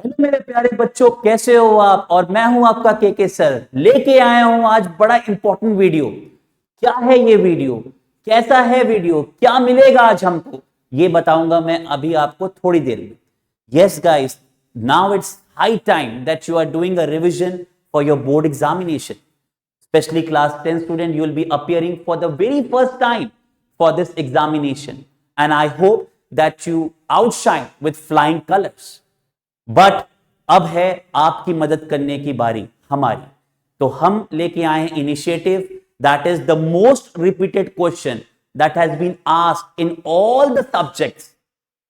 Hello मेरे प्यारे बच्चों, कैसे हो आप। और मैं हूं आपका के सर, लेके आया हूं आज बड़ा इंपॉर्टेंट वीडियो। क्या है ये वीडियो, कैसा है वीडियो, क्या मिलेगा आज हमको, ये बताऊंगा मैं अभी आपको थोड़ी देर में। Yes guys, now it's high time that you are doing a revision for your board examination. Especially class 10 student, you will be appearing for the very first time for this examination, and I hope that you outshine with flying colors. But अब है आपकी मदद करने की बारी हमारी। तो हम लेके आए हैं initiative that is the most repeated question that has been asked in all the subjects,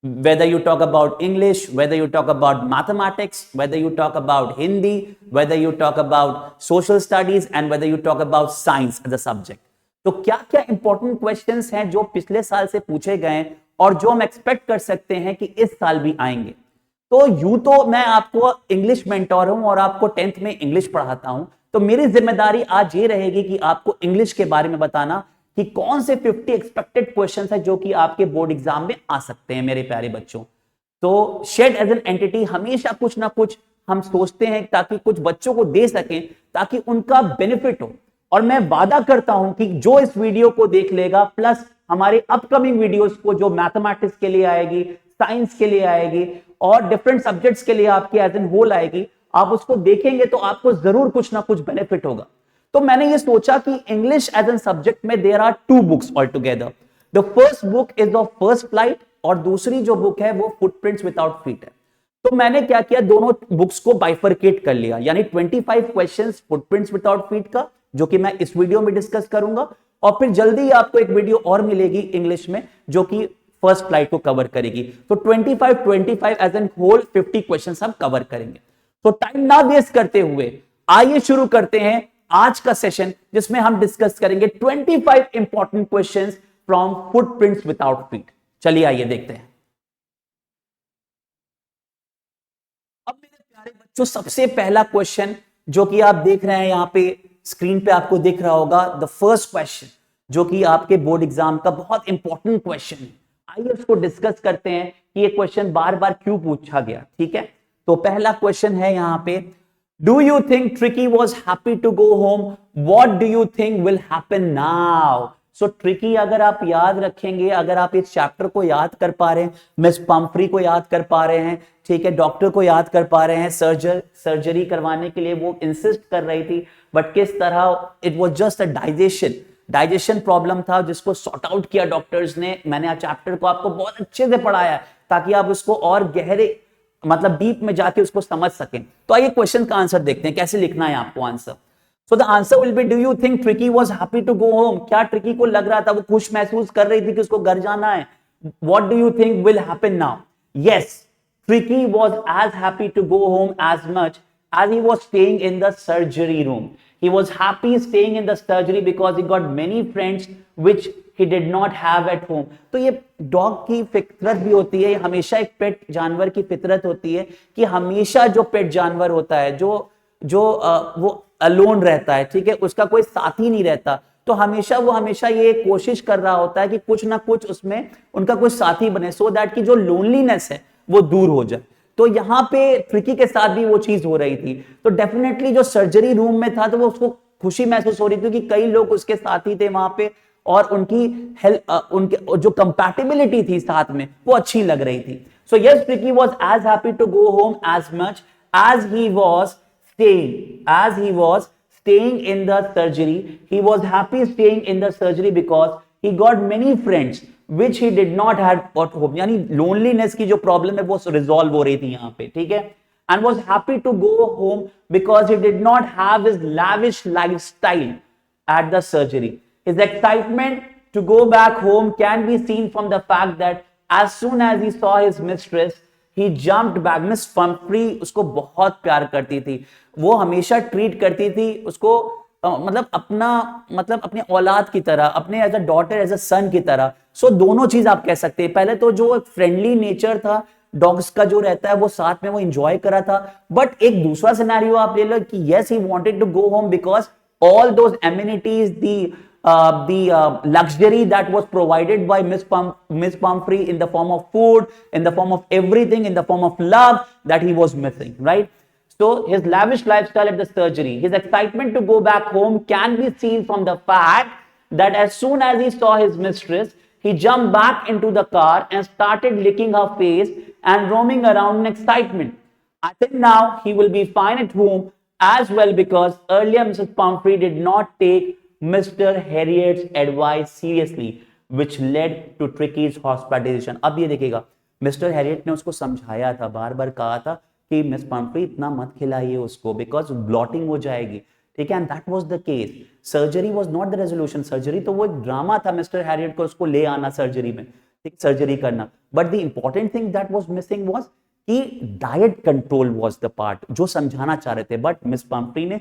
whether you talk about English, whether you talk about mathematics, whether you talk about Hindi, whether you talk about social studies, and whether you talk about science as a subject. तो क्या क्या important questions हैं जो पिछले साल से पूछे गए और जो हम एक्सपेक्ट कर सकते हैं कि इस साल भी आएंगे। तो यूं तो मैं आपको इंग्लिश मेंटोर हूं और आपको 10th में इंग्लिश पढ़ाता हूं, तो मेरी जिम्मेदारी आज ये रहेगी कि आपको इंग्लिश के बारे में बताना कि कौन से 50 एक्सपेक्टेड क्वेश्चंस हैं जो कि आपके बोर्ड एग्जाम में आ सकते हैं मेरे प्यारे बच्चों। तो शेड एज एन एंटिटी हमेशा कुछ ना कुछ हम सोचते हैं ताकि कुछ बच्चों को दे सकें, ताकि उनका बेनिफिट हो। और मैं वादा करता हूं कि जो इस वीडियो को देख लेगा, प्लस हमारे अपकमिंग वीडियोस को जो मैथमेटिक्स के लिए आएगी, साइंस के लिए आएगी और डिफरेंट सब्जेक्ट्स के लिए आपकी एज एन होल आएगी, आप उसको देखेंगे तो आपको जरूर कुछ ना कुछ बेनिफिट होगा। तो मैंने ये सोचा कि इंग्लिश एज एन सब्जेक्ट में there are 2 books all together. The first book is of first flight और दूसरी जो बुक है वो फुटप्रिंट्स विदाउट फीट है। तो मैंने क्या किया, दोनों बुक्स को बाइफरकेट कर लिया, यानी 25 क्वेश्चंस फुटप्रिंट्स विदाउट फीट का, जो कि मैं इस वीडियो में डिस्कस करूंगा, और फिर जल्दी ही आपको एक वीडियो और मिलेगी इंग्लिश में जो कि फर्स्ट फ्लाइट को कवर करेगी। तो 25 एज एन होल 50 क्वेश्चंस हम कवर करेंगे। तो टाइम ना वेस्ट करते हुए आइए शुरू करते हैं आज का सेशन, जिसमें हम डिस्कस करेंगे 25 important questions from footprints without feet. चलिए आइए देखते हैं। अब मेरे प्यारे बच्चों, सबसे पहला क्वेश्चन जो कि आप देख रहे हैं यहां पे स्क्रीन पे आपको दिख रहा होगा, द फर्स्ट क्वेश्चन जो कि आपके बोर्ड एग्जाम का बहुत इंपॉर्टेंट क्वेश्चन है। आइए उसको डिस्कस करते हैं कि ये क्वेश्चन बार बार क्यों पूछा गया। ठीक है, तो पहला क्वेश्चन है यहां पे, do you think Tricky was happy to go home, what do you think will happen now. So Tricky अगर आप याद रखेंगे, अगर आप इस चैप्टर को याद कर पा रहे हैं, मिस पंफ्री को याद कर पा रहे हैं, ठीक है, डॉक्टर को याद कर पा रहे हैं, सर्जरी करवाने के लिए वो इंसिस्ट कर रही थी, बट किस तरह it was just a digestion problem था जिसको सॉर्ट आउट किया डॉक्टर्स ने। मैंने आज चैप्टर को आपको बहुत अच्छे से पढ़ाया ताकि आप उसको और गहरे मतलब डीप में जाके उसको समझ सकें। तो आइए क्वेश्चन का आंसर देखते हैं, कैसे लिखना है आपको answer. So the answer will be, do you think Tricky was happy to go home. क्या ट्रिकी को लग रहा था, वो खुश महसूस कर रही थी कि उसको घर जाना है। What do you think will happen now. Yes, Tricky was as happy to go home as much as he was staying in the surgery room. He was happy staying in the surgery because he got many friends which he did not have at home. तो ये dog की फितरत भी होती है, हमेशा एक पेट जानवर की फितरत होती है कि हमेशा जो पेट जानवर होता है वो अलोन रहता है, ठीक है, उसका कोई साथी नहीं रहता। तो हमेशा ये कोशिश कर रहा होता है कि कुछ ना कुछ उसमें उनका कुछ साथी बने, सो दैट कि जो लोनलीनेस है वो दूर हो जाए। तो यहां पे ट्रिकी के साथ भी वो चीज हो रही थी। तो डेफिनेटली जो सर्जरी रूम में था तो वो उसको खुशी महसूस हो रही थी कि कई लोग उसके साथी थे वहां पे और उनकी हेल्प, उनके जो कंपैटिबिलिटी थी साथ में वो अच्छी लग रही थी। So yes, Tricky was as happy to go home as much as he was staying in the surgery. He was happy staying in the surgery because he got many friends which he did not have at home. यानी loneliness की जो problem है वो resolve हो रही थी यहाँ पे, ठीक है, and was happy to go home because he did not have his lavish lifestyle at the surgery. His excitement to go back home can be seen from the fact that as soon as he saw his mistress, he jumped back. Miss Pomfrey उसको बहुत प्यार करती थी, वो हमेशा treat करती थी उसको मतलब अपने औलाद की तरह, अपने as a daughter, as a son की तरह। सो दोनों चीज आप कह सकते हैं। पहले तो जो फ्रेंडली नेचर था डॉग्स का जो रहता है वो साथ में वो एंजॉय करा था, बट एक दूसरा सिनेरियो आप ले लो कि yes he wanted to go home because all those amenities, the the luxury that was provided by Miss Pumphrey in the form of food, in the form of everything, in the form of love, that he was missing, right? So his lavish lifestyle at the surgery, his excitement to go back home can be seen from the fact that as soon as he saw his mistress, he jumped back into the car and started licking her face and roaming around in excitement. I think now he will be fine at home as well, because earlier Mrs. Pumphrey did not take Mr. Harriet's advice seriously, which led to Tricky's hospitalization. अब ये देखिएगा, mister Harriet ने उसको समझाया था, बार बार कहा था कि मिस पम्फ्री इतना मत खिलाइए उसको, बिकॉज ब्लॉटिंग हो जाएगी, ठीक है, and that was the case. Surgery was not the resolution. Surgery तो वो एक ड्रामा था मिस्टर हैरियट को उसको ले आना सर्जरी में, ठीक, सर्जरी करना. But the important thing that was missing was कि diet control was the part जो समझाना चाह रहे थे, बट मिस पम्फ्री ने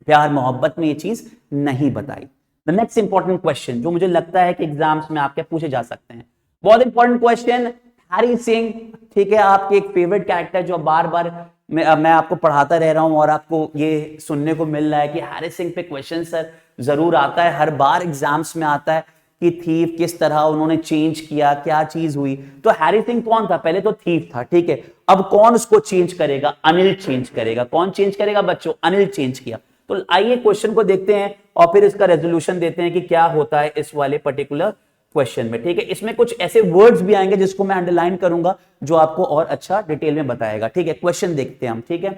प्यार मोहब्बत में ये चीज नहीं बताई. द नेक्स्ट इंपॉर्टेंट क्वेश्चन जो मुझे लगता है कि एग्जाम्स में आपके पूछे जा सकते हैं, बहुत इंपॉर्टेंट क्वेश्चन. हैरी सिंह, ठीक है, आपके एक फेवरेट कैरेक्टर जो बार बार मैं आपको पढ़ाता रह रहा हूं और आपको ये सुनने को मिल रहा है कि हैरी सिंह पे क्वेश्चन सर जरूर आता है, हर बार एग्जाम्स में आता है कि थीफ किस तरह उन्होंने चेंज किया, क्या चीज हुई. तो हैरी सिंह कौन था? पहले तो थीफ था, ठीक है. अब कौन उसको चेंज करेगा? अनिल चेंज करेगा. कौन चेंज करेगा बच्चों? अनिल चेंज किया. तो आइए क्वेश्चन को देखते हैं और फिर इसका रेजोल्यूशन देते हैं कि क्या होता है इस वाले पर्टिकुलर क्वेश्चन में, ठीक है. इसमें कुछ ऐसे वर्ड्स भी आएंगे जिसको मैं अंडरलाइन करूंगा जो आपको और अच्छा डिटेल में बताएगा, ठीक है. क्वेश्चन देखते हैं हम, ठीक है.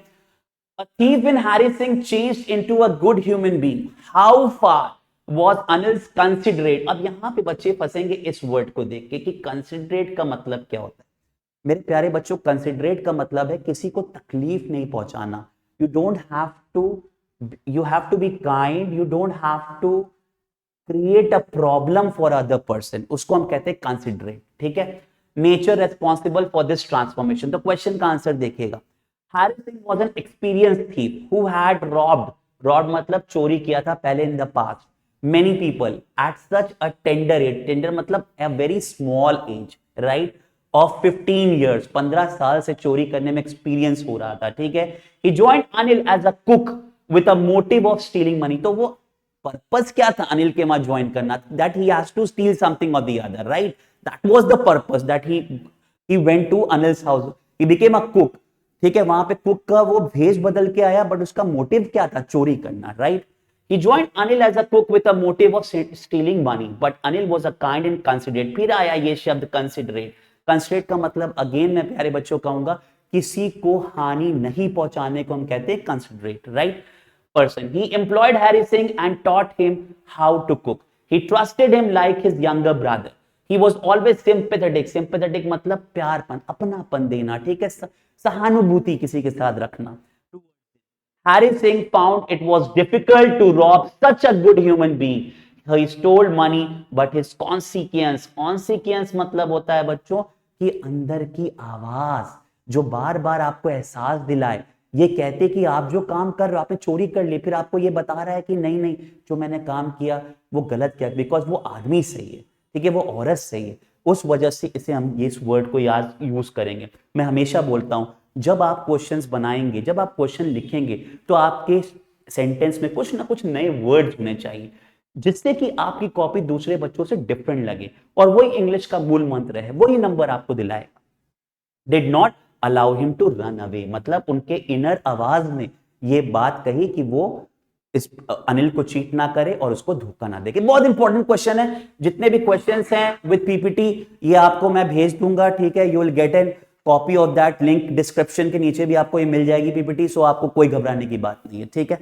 A thief in Harry Singh changed into a good human being. How far was Anil's considerate? अब यहां पे बच्चे फंसेंगे इस वर्ड को देख के कि कंसिडरेट का मतलब क्या होता है. मेरे प्यारे बच्चों, कंसिडरेट का मतलब है किसी को तकलीफ नहीं पहुंचाना. You don't have to, you have to be kind, you don't have to create a problem for other person. उसको हम कहते हैं कंसिडरेट, ठीक है. Nature responsible for this transformation. तो क्वेश्चन का आंसर देखिएगा. Harry Singh was an experienced thief who had robbed मतलब चोरी किया था पहले in the past many people at such a tender age. Tender मतलब a very small age, right, of 15 years. 15 साल से चोरी करने में एक्सपीरियंस हो रहा था, ठीक है. He joined Anil as a cook with a motive of stealing money. तो वो पर्पस क्या था अनिल के वहां ज्वाइन करना? That he has to steal something और the other, right. That was the purpose that he went to Anil's house. He became a cook, ठीक है. वहां पे कुक का वो भेष बदल के आया, बट उसका मोटिव क्या था? चोरी करना, right. He joined Anil as a cook with a motive of stealing money, but Anil was a kind and considerate. फिर आया ये शब्द considerate. Considerate का मतलब अगेन मैं प्यारे बच्चों कहूंगा किसी को हानि नहीं पहुंचाने को हम कहते हैं considerate, right person. He employed Harry Singh and taught him how to cook. He trusted him like his younger brother. He was always sympathetic. Sympathetic मतलब प्यारपन, अपनापन देना, ठीक है, सहानुभूति किसी के साथ रखना. Harry Singh found it was difficult to rob such a good human being. He stole money, but his consequence मतलब होता है बच्चों कि अंदर की आवाज जो बार बार आपको एहसास दिलाए, ये कहते कि आप जो काम कर रहे हो, आपने चोरी कर ली, फिर आपको ये बता रहा है कि नहीं नहीं जो मैंने काम किया वो गलत किया, बिकॉज वो आदमी सही है, ठीक है, वो औरत सही है. उस वजह से इसे हम इस वर्ड को याद यूज करेंगे. मैं हमेशा बोलता हूं जब आप क्वेश्चंस बनाएंगे, जब आप क्वेश्चन लिखेंगे, तो आपके सेंटेंस में कुछ ना कुछ नए वर्ड्स होने चाहिए जिससे कि आपकी कॉपी दूसरे बच्चों से डिफरेंट लगे, और वही इंग्लिश का मूल मंत्र है, वही नंबर आपको दिलाएगा. Did not allow him to run away मतलब उनके इनर आवाज ने ये बात कही कि वो इस अनिल को चीट ना करे और उसको धोखा ना दे. बहुत इंपॉर्टेंट क्वेश्चन है. जितने भी क्वेश्चंस हैं विद पीपीटी ये आपको मैं भेज दूंगा, ठीक है. You will get an copy of that. Link description के नीचे भी आपको ये मिल जाएगी पीपीटी, सो आपको कोई घबराने की बात नहीं है, ठीक है.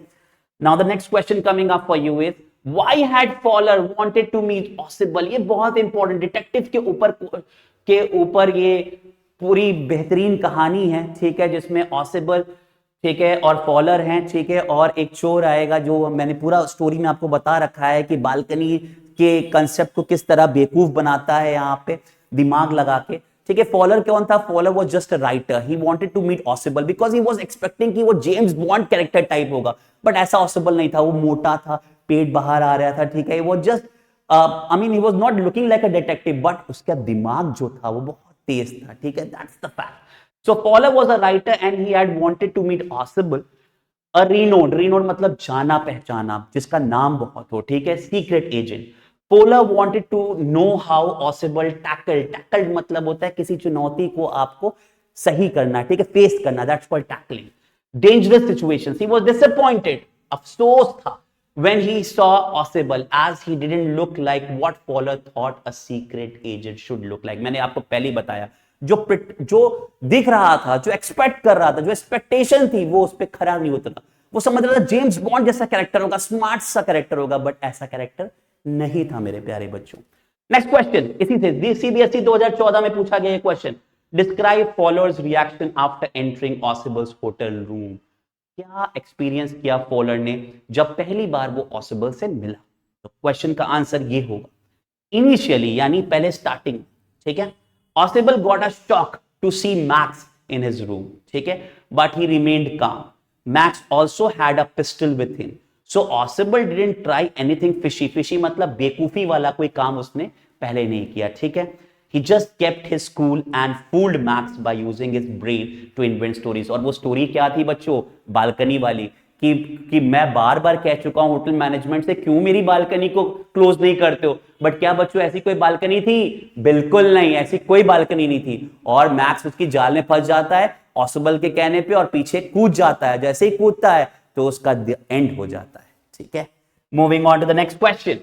Now the next question coming up for you is why had Fowler wanted to meet Ausable. ये बहुत इंपॉर्टेंट डिटेक्टिव के ऊपर ये पूरी बेहतरीन कहानी है, ठीक है, जिसमें ऑसिबल, ठीक है, और फॉलर हैं, ठीक है, और एक चोर आएगा. जो मैंने पूरा स्टोरी में आपको बता रखा है कि बालकनी के कंसेप्ट को किस तरह बेवकूफ बनाता है यहाँ पे दिमाग लगा के, ठीक है. फॉलर कौन था? Fowler was just a writer. He wanted to meet Ausable because he was expecting कि वो जेम्स बॉन्ड कैरेक्टर टाइप होगा, बट ऐसा ऑसिबल नहीं था. वो मोटा था, पेट बाहर आ रहा था, ठीक है. वो just I mean he was not looking like a detective, but उसका दिमाग जो था वो बहुत तेज था, ठीक है. That's the fact. So Fowler was a writer and he had wanted to meet Ossible. A renowned, renowned मतलब जाना पहचाना, जिसका नाम बहुत हो, ठीक है, secret agent. Fowler wanted to know how Ausable tackle, tackle मतलब होता है किसी चुनौती को आपको सही करना, ठीक है, फेस करना, that's called tackling. Dangerous situations, he was disappointed, अफसोस था when he saw Ossible as he didn't look like what Fowler thought a secret agent should look like। मैंने आपको पहले ही बताया, जो दिख रहा था, जो एक्सपेक्ट कर रहा था, जो एक्सपेक्टेशन थी, वो उस पर खरा नहीं होता था। वो समझ रहा था जेम्स बॉन्ड जैसा कैरेक्टर होगा, स्मार्ट सा कैरेक्टर होगा, बट ऐसा कैरेक्टर नहीं था मेरे प्यारे बच्चों। नेक्स्ट क्वेश्चन इसी से सीबीएसई 2014 में पूछा गया question, describe Fowler's reaction after entering Ausable's hotel room. क्या एक्सपीरियंस किया फॉलर ने जब पहली बार वो ऑसिबल से मिला? तो क्वेश्चन का आंसर ये होगा, इनिशियली यानी पहले स्टार्टिंग, ठीक है, Ausable got a shock to see Max in his room, ठीक है, but he remained calm. Max also had a pistol with him, so Ausable didn't try anything fishy, fishy मतलब बेकूफी वाला कोई काम उसने पहले नहीं किया, ठीक है। He just kept his cool and fooled Max by using his brain to invent stories। और वो स्टोरी क्या थी बच्चों? बालकनी वाली, कि मैं बार बार कह चुका हूं होटल मैनेजमेंट से, क्यों मेरी बालकनी को क्लोज नहीं करते हो, बट क्या बच्चों ऐसी कोई बालकनी थी? बिल्कुल नहीं, ऐसी कोई बालकनी नहीं थी। और मैक्स उसकी जाल में फंस जाता है ऑसिबल के कहने पे और पीछे कूद जाता है। जैसे ही कूदता है तो उसका एंड हो जाता है, ठीक है। Moving on to the next question,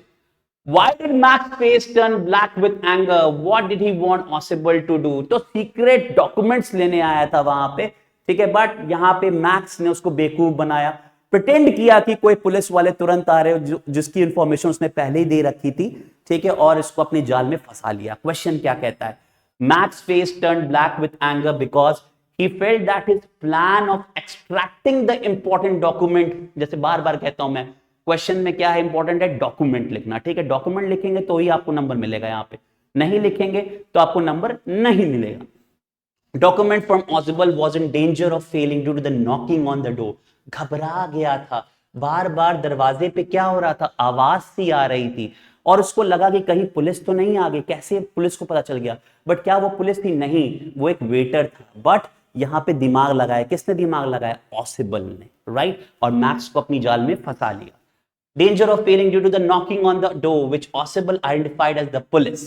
Why did Mac's face turn black with anger? What did he want Ossible to do? तो सीक्रेट डॉक्यूमेंट्स लेने आया था वहां पे, ठीक है, बट यहां पे मैक्स ने उसको बेवकूफ बनाया, प्रिटेंड किया कि कोई पुलिस वाले तुरंत आ रहे हो, जिसकी इंफॉर्मेशन उसने पहले ही दे रखी थी, ठीक है, और इसको अपनी जाल में फंसा लिया। क्वेश्चन क्या कहता है? Mac's face turned black with anger because he felt that his plan of extracting the important document, जैसे बार बार कहता हूं मैं, क्वेश्चन में क्या है इंपॉर्टेंट है? डॉक्यूमेंट लिखना, ठीक है, डॉक्यूमेंट लिखेंगे तो ही आपको नंबर मिलेगा, यहां पे नहीं लिखेंगे तो आपको नंबर नहीं मिलेगा। Document from Ausable was in danger of failing due to the knocking on the door, घबरा गया था, बार बार दरवाजे पे क्या हो रहा था? आवाज सी आ रही थी, और उसको लगा कि कहीं पुलिस तो नहीं आ गई, कैसे पुलिस को पता चल गया? बट क्या वो पुलिस थी? नहीं, वो एक वेटर था। बट यहां पे दिमाग लगाया, किसने दिमाग लगाया? ऑसिबल ने, राइट, और मैक्स को अपनी जाल में फंसा लिया। Danger of failing due to the knocking on the door, which Ossible identified as the police,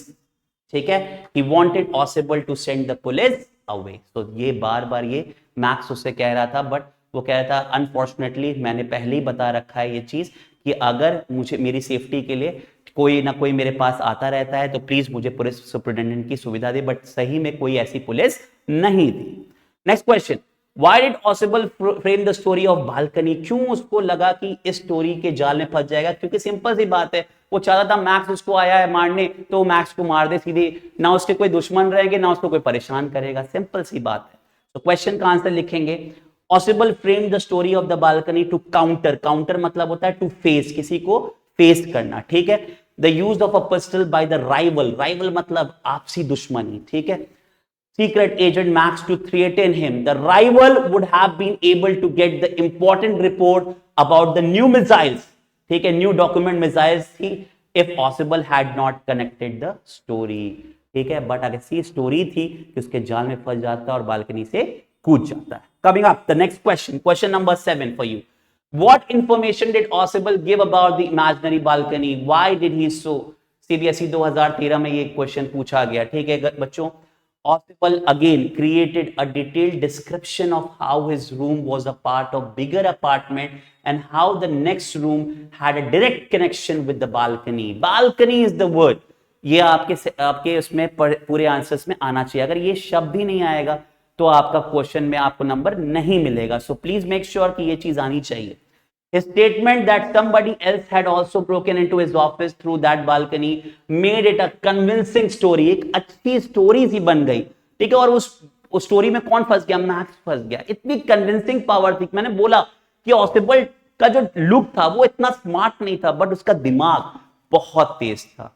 ठीक है, he wanted Ossible to send the police away। तो ये बार बार ये मैक्स उससे कह रहा था, बट वो कह रहा था अनफॉर्चुनेटली मैंने पहले ही बता रखा है ये चीज कि अगर मुझे मेरी सेफ्टी के लिए कोई ना कोई मेरे पास आता रहता है तो प्लीज मुझे पुलिस सुपरिटेंडेंट की सुविधा दे, बट सही में कोई ऐसी पुलिस नहीं थी। Next question, Why did Ossible frame the story of balcony? क्यों उसको लगा कि इस स्टोरी के जाल में फंस जाएगा? क्योंकि सिंपल सी बात है, वो चाहता था मैक्स उसको आया है मारने तो मैक्स को मार दे सीधे, ना उसके कोई दुश्मन रहेंगे ना उसको कोई परेशान करेगा, सिंपल सी बात है। तो क्वेश्चन का आंसर लिखेंगे, Ossible framed the story of the balcony to counter, counter मतलब होता है टू फेस, किसी को फेस करना, ठीक है, the use of a pistol by the rival, rival मतलब आपसी दुश्मनी, ठीक है, secret agent Max to threaten him। The rival would have been able to get the important report about the new missiles, ठीक है, new document missiles थी, if Ossible had not connected the story, ठीक है, but अगर सी story थी कि उसके जाल में फंस जाता और बालकनी से कूद जाता है। Coming up, the next question, question number 7 for you. What information did Ossible give about the imaginary balcony? Why did he so? CBSE 2013 में ये क्वेश्चन पूछा गया, ठीक है बच्चों। Ossible again created a detailed description of how his room was a part of bigger apartment and how the next room had a direct connection with the balcony। Balcony is the word, ये आपके उसमें पूरे answers में आना चाहिए। अगर ये शब्द ही नहीं आएगा तो आपका क्वेश्चन में आपको नंबर नहीं मिलेगा। सो प्लीज मेक श्योर कि ये चीज आनी चाहिए। His statement that somebody else had also broken into his office through that balcony made it a convincing story। एक अच्छी स्टोरी सी बन गई, ठीक है, और उस स्टोरी में कौन फंस गया? मैक्स फंस गया। इतनी कन्विंसिंग पावर थी, मैंने बोला कि ऑसिबल का जो लुक था वो इतना स्मार्ट नहीं था, बट उसका दिमाग बहुत तेज था।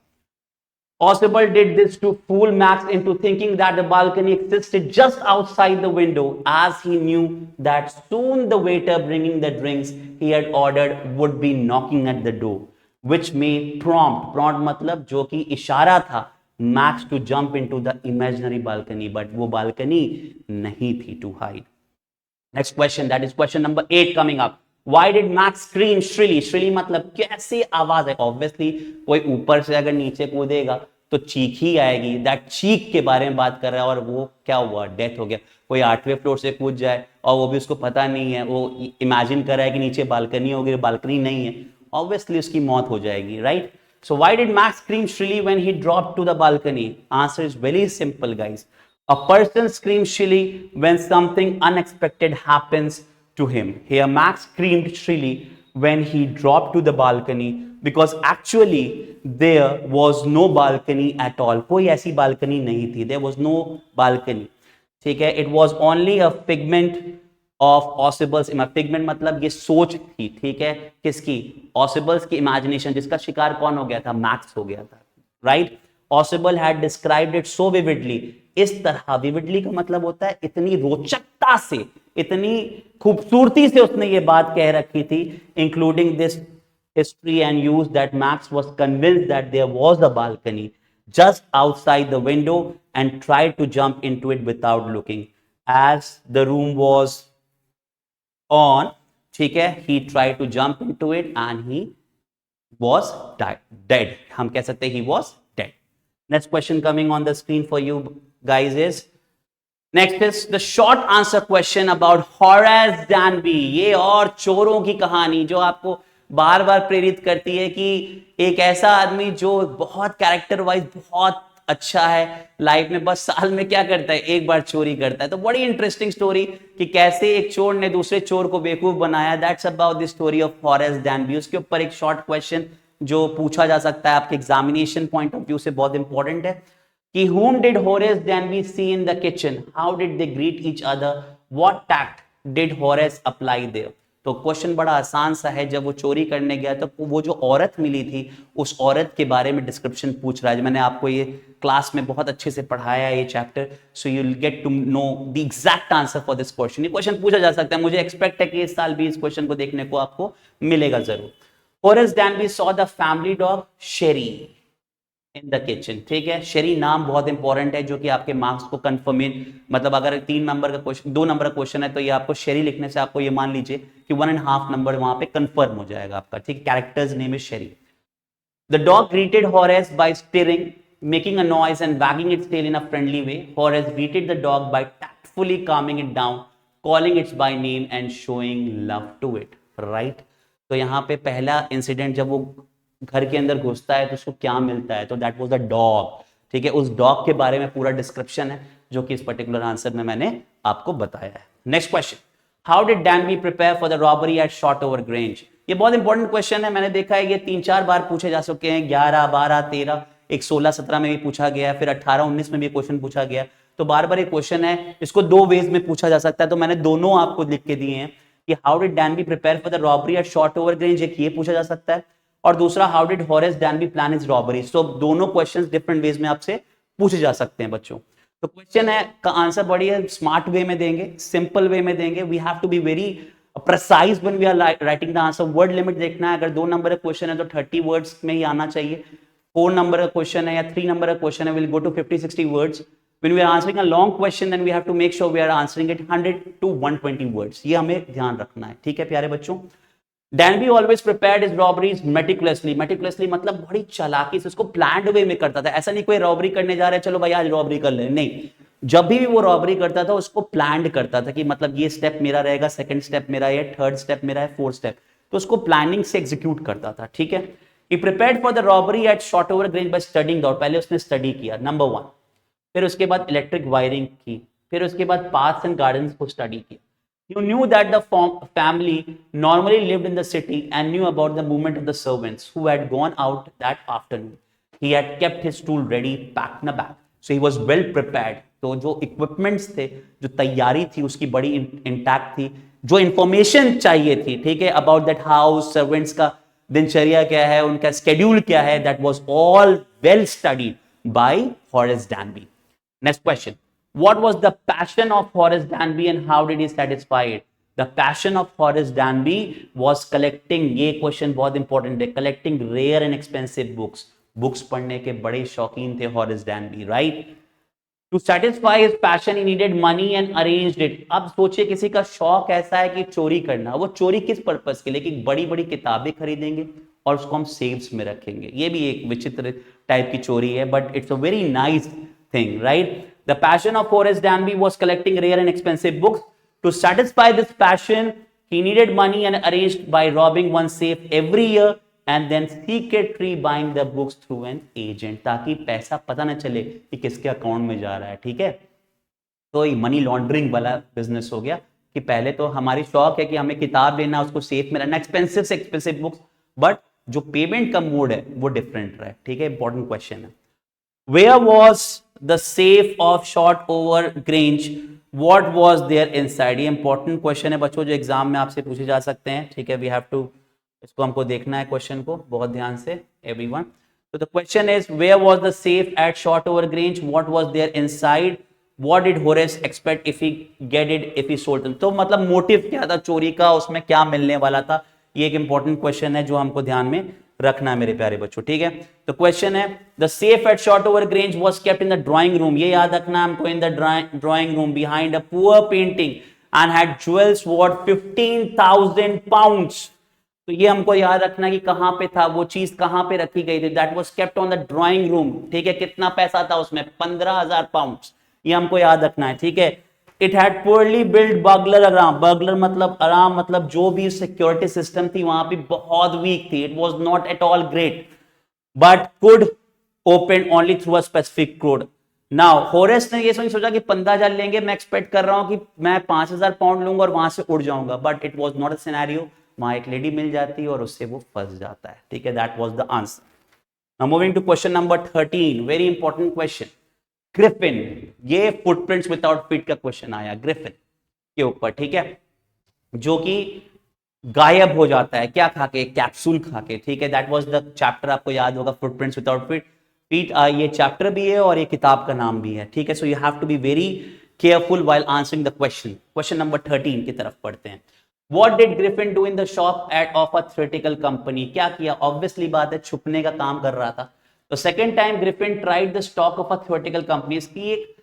Ossible did this to fool Max into thinking that the balcony existed just outside the window, as he knew that soon the waiter bringing the drinks he had ordered would be knocking at the door, which made prompt मतलब जो कि इशारा था Max to jump into the imaginary balcony, but वो balcony नहीं थी to hide। Next question, that is question number 8 coming up. Why did Max scream shrilly? Shrilly मतलब कैसी आवाज है? Obviously कोई ऊपर से अगर नीचे कूदेगा तो चीख ही आएगी. दैट चीख के बारे में बात कर रहा है. और वो क्या हुआ? डेथ हो गया. कोई 8वें फ्लोर से कूद जाए और वो भी उसको पता नहीं है, वो इमेजिन कर रहा है कि नीचे बालकनी होगी, बालकनी नहीं है, ऑब्वियसली उसकी मौत हो जाएगी. Right? So why did Max scream shrilly when he dropped to the balcony? Answer is very simple, guys. A person screams shrilly when something unexpected happens to him. Here Max screamed shrilly when he dropped to the balcony because actually there was no balcony at all. कोई ऐसी balcony नहीं थी. There was no balcony. ठीक है? It was only a figment of Ausable's. Figment मतलब ये सोच थी. ठीक है? किसकी? ऑसिबल्स की इमेजिनेशन, जिसका शिकार कौन हो गया था? मैक्स हो गया था. Right? ऑसिबल had described it so vividly. इस तरह, विविडली का मतलब होता है इतनी रोचकता से, इतनी खूबसूरती से उसने ये बात कह रखी थी, including this history and use, that Max was convinced that there was a balcony just outside the window and tried to jump into it without looking. As the room was on, ठीक है, he tried to jump into it and he was dead. हम कह सकते हैं he was dead. Next question coming on the screen for you guys is, next is the short answer question about Horace Danby. ये और चोरों की कहानी जो आपको बार बार प्रेरित करती है कि एक ऐसा आदमी जो बहुत कैरेक्टर वाइज बहुत अच्छा है, लाइफ में बस साल में क्या करता है? एक बार चोरी करता है. तो बड़ी इंटरेस्टिंग स्टोरी कि कैसे एक चोर ने दूसरे चोर को बेवकूफ बनाया. That's about the story of Horace डैनबी. उसके ऊपर एक शॉर्ट क्वेश्चन जो पूछा जा सकता है आपके एग्जामिनेशन पॉइंट ऑफ व्यू से, बहुत इंपॉर्टेंट है कि whom did Horace Danby see in the kitchen? How did they greet each other? What tact did Horace apply there? तो क्वेश्चन बड़ा आसान सा है. जब वो चोरी करने गया तो वो जो औरत मिली थी, उस औरत के बारे में डिस्क्रिप्शन पूछ रहा है. मैंने आपको ये क्लास में बहुत अच्छे से पढ़ाया है ये chapter, so you will get to know the exact answer for this question. ये क्वेश्चन पूछा जा सकता है. मुझे एक्सपेक्ट है कि इस साल भी इस क्वेश्चन को देखने को आपको मिलेगा जरूर. Horace Danby saw the family dog Sherry in the kitchen. ठीक है? शेरी नाम बहुत इंपॉर्टेंट है जो कि आपके मार्क्स को कंफर्म, मतलब अगर 3 नंबर का क्वेश्चन, 2 नंबर का क्वेश्चन है तो ये आपको शेरी लिखने से आपको ये मान लीजिए कि 1.5 नंबर वहां पे कंफर्म हो जाएगा आपका. ठीक है? Character's name is Sherry. The dog greeted Horace by stirring, making a noise and wagging its tail in a friendly way. Horace greeted the dog by tactfully calming it down, calling it by name and showing love to it. Right? तो यहाँ पे पहला incident, जब वो घर के अंदर घुसता है तो उसको क्या मिलता है? तो दैट वाज अ डॉग. ठीक है? उस डॉग के बारे में पूरा डिस्क्रिप्शन है जो कि इस पर्टिकुलर आंसर में मैंने आपको बताया है. Next question, how did Danby prepare for the robbery at शॉर्टओवर Grange? ये बहुत इंपॉर्टेंट क्वेश्चन है. मैंने देखा है ये 3-4 बार पूछे जा चुके हैं. 11, 12, 13, एक 16-17 में भी पूछा गया है, फिर 18-19 में भी क्वेश्चन पूछा गया. तो बार बार एक क्वेश्चन है, इसको 2 वेज में पूछा जा सकता है. तो मैंने दोनों आपको लिख के दिए हैं कि how did Danby prepare for the robbery at शॉर्टओवर Grange, एक ये पूछा जा सकता है, और दूसरा how did Horace Danby plan his robbery. So दोनों क्वेश्चंस डिफरेंट वेज में आपसे पूछे जा सकते हैं बच्चों. तो क्वेश्चन है का आंसर बढ़िया स्मार्ट वे में देंगे, सिंपल वे में देंगे. We have to be very precise when we are writing the answer. Word limit देखना है. अगर 2 नंबर का क्वेश्चन है तो 30 वर्ड्स में ही आना चाहिए. 4 नंबर का क्वेश्चन है या 3 नंबर का क्वेश्चन है, will go to 50-60 words. When we are answering a long question, then we have to make sure we are answering it 100 to 120 words. ये हमें ध्यान रखना है. ठीक है प्यारे बच्चों? Danby always prepared his robberies meticulously. Meticulously मतलब बड़ी चालाकी से, उसको planned way में करता था. ऐसा नहीं कोई रॉबरी करने जा रहा है चलो भाई आज रॉबरी कर ले, नहीं. जब भी वो रॉबरी करता था उसको प्लान्ड करता था कि मतलब ये स्टेप मेरा रहेगा, सेकंड स्टेप मेरा है, थर्ड स्टेप मेरा है, फोर्थ स्टेप. तो उसको प्लानिंग से एग्जीक्यूट करता था. ठीक है? He prepared for the robbery at Shortover Grange by studying the. पहले उसने स्टडी किया, नंबर 1. फिर उसके बाद इलेक्ट्रिक वायरिंग की, फिर उसके बाद पार्क्स एंड गार्डन्स को स्टडी किया. You knew that the family normally lived in the city and knew about the movement of the servants who had gone out that afternoon. He had kept his tool ready, packed in a bag. So he was well prepared. तो जो equipments थे, जो तैयारी थी उसकी बड़ी intact थी. जो इंफॉर्मेशन चाहिए थी, ठीक है, अबाउट दैट हाउस, सर्वेंट्स का दिनचर्या क्या है, उनका स्केड्यूल क्या है, that was all well studied by Horace डैनबी. Next question. What was the passion of Horace Danby and how did he satisfy it? The passion of Horace Danby was collecting, ये question बहुत important है, collecting rare and expensive books. Books पढ़ने के बड़े शौकीन थे Horace Danby, right? To satisfy his passion he needed money and arranged it. अब सोचिए किसी का शौक ऐसा है कि चोरी करना, वो चोरी किस पर्पस के लिए, कि बड़ी बड़ी किताबें खरीदेंगे और उसको हम सेफ्स में रखेंगे। ये भी एक विचित्र टाइप की चोरी है, but it's a very nice thing, right. The passion of Horace Danby was collecting rare and expensive books. To satisfy this passion he needed money and arranged by robbing one safe every year and then secretly buying the books through an agent, ताकि पैसा पता न चले कि किसके account में जा रहा है, ठीक है। तो ये मनी लॉन्ड्रिंग वाला बिजनेस हो गया कि पहले तो हमारी शौक है कि हमें किताब लेना, उसको सेफ में रखना, एक्सपेंसिव से एक्सपेंसिव बुक्स, बट जो पेमेंट का मोड है वो डिफरेंट रहा है, ठीक है। इंपॉर्टेंट क्वेश्चन है, where was the safe of Short Over Grange, what was there inside. ये इंपॉर्टेंट क्वेश्चन है बच्चों, जो एग्जाम में आपसे पूछे जा सकते हैं, ठीक है। वी हैव टू, इसको हमको देखना है क्वेश्चन को बहुत ध्यान से एवरीवन। तो the question is where was the safe at Short Over Grange, what was there inside, what did Horace expect if he get it if he sold. तो मतलब मोटिव क्या था चोरी का, उसमें क्या मिलने वाला था, ये एक इंपॉर्टेंट क्वेश्चन है जो हमको ध्यान में रखना है मेरे प्यारे बच्चों, ठीक है। तो क्वेश्चन है the safe at Short Over grange was kept in the drawing room, ये याद रखना हमको, in the drawing room behind a poor painting and had jewels worth 15,000 pounds. तो ये हमको याद रखना कि कहां पे था वो चीज, कहां पे रखी गई थी, that was kept on the drawing room, ठीक है। कितना पैसा था उसमें, 15,000 पाउंड्स, ये हमको याद रखना है, ठीक है। It had poorly build burglar alarm, burglar मतलब अलार्म, मतलब जो भी सिक्योरिटी सिस्टम थी वहां पे बहुत वीक थी, it was not at all great, but could open only through a specific code. Now Horace ने ये सोचा कि 15,000 लेंगे, मैं एक्सपेक्ट कर रहा हूं कि मैं 5,000 पाउंड लूंगा और वहां से उड़ जाऊंगा, but it was not a scenario. वहां एक लेडी मिल जाती है और उससे वो फंस जाता है, ठीक है। That was the answer. Now moving to question number 13, very important question, Griffin. ये फुटप्रिंट्स विदाउट फीट का क्वेश्चन आया ग्रिफिन के ऊपर, ठीक है, जो कि गायब हो जाता है क्या खा के, कैप्सूल खा के, ठीक है। दैट वाज द चैप्टर, आपको याद होगा, फुटप्रिंट्स विदाउट फीट। ये चैप्टर भी है और ये किताब का नाम भी है, ठीक है। So you have to be very careful while answering the question. Question number 13 की तरफ पढ़ते हैं। What did Griffin do in the shop of a theatrical company? क्या किया, ऑब्वियसली बात है छुपने का काम कर रहा था। तो second time Griffin tried the stock of a theoretical company, इसकी एक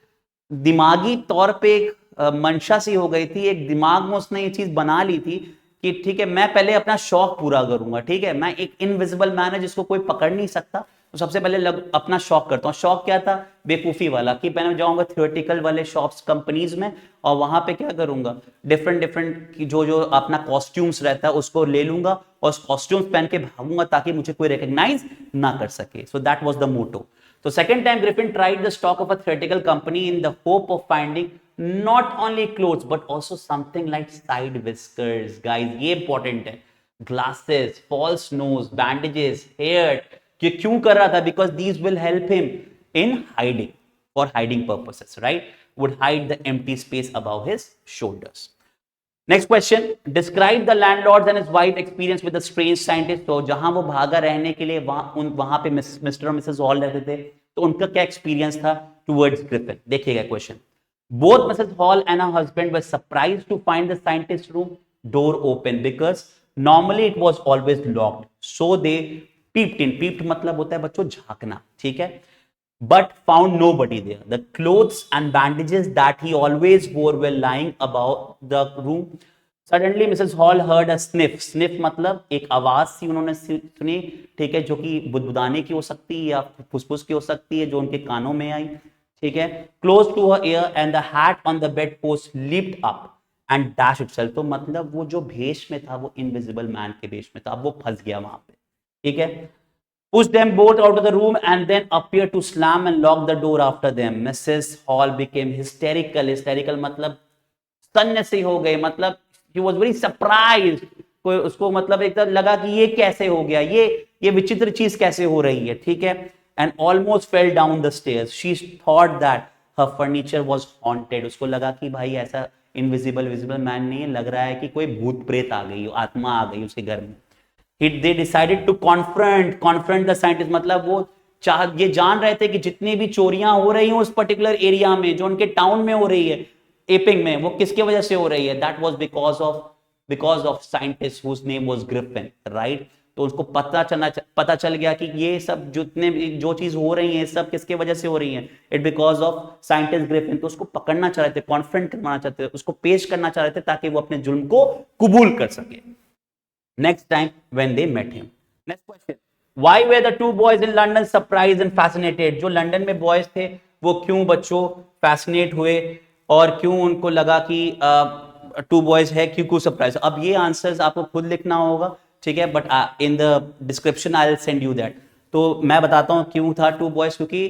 दिमागी तौर पे एक मंशा सी हो गई थी, एक दिमाग में उसने ये चीज बना ली थी कि ठीक है मैं पहले अपना शौक पूरा करूंगा, ठीक है। मैं एक इनविजिबल मैन है जिसको कोई पकड़ नहीं सकता, तो सबसे पहले अपना शौक करता हूँ। शौक क्या था, बेवकूफी वाला, कि मैं जाऊंगा थियोरेटिकल वाले शॉप्स कंपनीज में और वहां पे क्या करूंगा, डिफरेंट डिफरेंट जो जो अपना कॉस्ट्यूम्स रहता है उसको ले लूंगा और उस कॉस्ट्यूम्स पहन के भागूंगा ताकि मुझे कोई रिकॉग्नाइज ना कर सके। So that was the motto. तो second time Griffin tried the stock of a theoretical company in the hope of finding not only clothes but also something like side whiskers, guys ये important है, glasses, false nose, bandages, hair। ये क्यों कर रहा था, because these will help him in hiding, for hiding purposes, right, would hide the empty space above his shoulders। next question, describe the landlord's and his wife experience with the strange scientist। तो जहां वो भागा रहने के लिए वहां पे mister और मिसेस हॉल रहते थे, तो उनका क्या एक्सपीरियंस था टुवर्ड्स ग्रिफिन। देखिएगा question, both Mrs. Hall and her husband were surprised to find the scientist's room door open because normally it was always locked, so they peeped in। peeped मतलब होता है बच्चों झांकना, ठीक है, but found nobody there। the clothes and bandages that he always wore were lying about the room। suddenly Mrs. Hall heard a sniff। sniff मतलब एक आवाज सी उन्होंने सुनी, ठीक है, जो कि बुदबुदाने की हो सकती है या फुसफुस की हो सकती है, जो उनके कानों में आई, ठीक है। Close to her ear and the hat on the bed post lift up and dash itself. तो मतलब वो जो भेष में था वो इनविजिबल मैन के भेष में था, अब वो फंस गया वहां पे, ठीक है। Push them both out of the room and then appear to slam and lock the door after them. Mrs Hall became hysterical. Hysterical मतलब सन्न से हो गए, मतलब ही वाज वेरी सरप्राइज्ड। कोई उसको मतलब एकदम लगा कि ये कैसे हो गया, ये विचित्र चीज कैसे हो रही है, ठीक है। and almost fell down the stairs। She thought that her furniture was haunted। उसको लगा कि भाई ऐसा इनविजिबल विजिबल मैन नहीं है, लग रहा है कि कोई भूत प्रेत आ गई, आत्मा आ गई उसके घर में। They decided to confront the scientist। मतलब वो ये जान रहे थे कि जितनी भी चोरियां हो रही हैं उस पर्टिकुलर एरिया में, जो उनके टाउन में हो रही है, एपिंग में, वो किसकी वजह से हो रही है, that was because of scientist whose name was Griffin, right। तो उसको पता चल गया कि ये सब जितने जो चीज हो रही है सब किसके वजह से हो रही है, it because of scientist Griffin. तो उसको पकड़ना चाह रहे थे, कॉन्फ्रंट करवाना चाहते थे, उसको पेश करना चाह रहे थे ताकि वो अपने जुल्म को कबूल कर सके। Next time when they met him. Next question, why were the two boys in London surprised and fascinated? जो लंदन में बॉयज थे वो क्यों बच्चों फैसिनेट हुए और क्यों उनको लगा कि टू बॉयज है, क्यों सरप्राइज? अब ये आंसर्स आपको खुद लिखना होगा, ठीक है, but in the description I will send you that. तो मैं बताता हूं क्यों था टू बॉयज, क्योंकि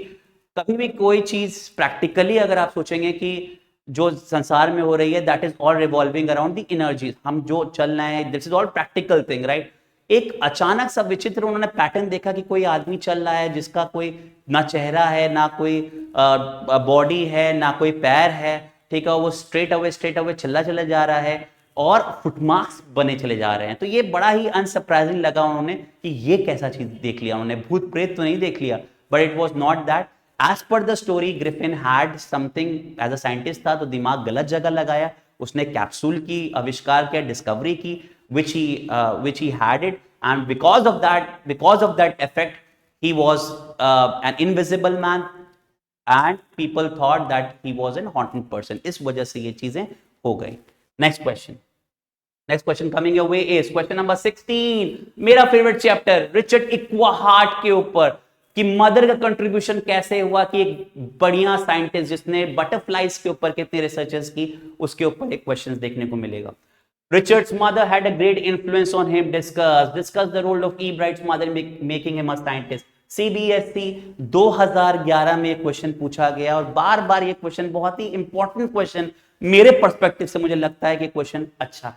कभी भी कोई चीज प्रैक्टिकली अगर आप सोचेंगे कि जो संसार में हो रही है that is all revolving around the energy, हम जो चल रहे हैं this is all practical thing, right. एक अचानक सा विचित्र उन्होंने पैटर्न देखा कि कोई आदमी चल रहा है जिसका कोई ना चेहरा है, ना कोई बॉडी है, ना कोई पैर है, ठीक है, वो स्ट्रेट अवे चला जा रहा है और फुटमार्क्स बने चले जा रहे हैं। तो ये बड़ा ही अनसरप्राइजिंग लगा उन्होंने कि ये कैसा चीज देख लिया उन्होंने, भूत प्रेत तो नहीं देख लिया, but it was not that. As per the story Griffin had something, as a scientist था तो दिमाग गलत जगह लगाया, उसने कैप्सूल की आविष्कार किया, डिस्कवरी की, which he had it, and because of that effect he was an invisible man and people thought that he was an haunted person। इस वजह से ये चीजें हो गई। Next question coming your way is question number 16, मेरा favourite chapter Richard इक्वाहार्ट के ऊपर कि मदर का कंट्रीब्यूशन कैसे हुआ, कि एक बढ़िया साइंटिस्ट जिसने बटरफ्लाइज के ऊपर कितने रिसर्चेस की, उसके ऊपर एक क्वेश्चन देखने को मिलेगा। Richard's mother had a great influence on him. Discuss the role of E. Bright's mother in making him a scientist. CBSE 2011 में क्वेश्चन पूछा गया और बार बार ये क्वेश्चन बहुत ही इंपॉर्टेंट क्वेश्चन मेरे पर्सपेक्टिव से मुझे लगता है कि क्वेश्चन अच्छा है।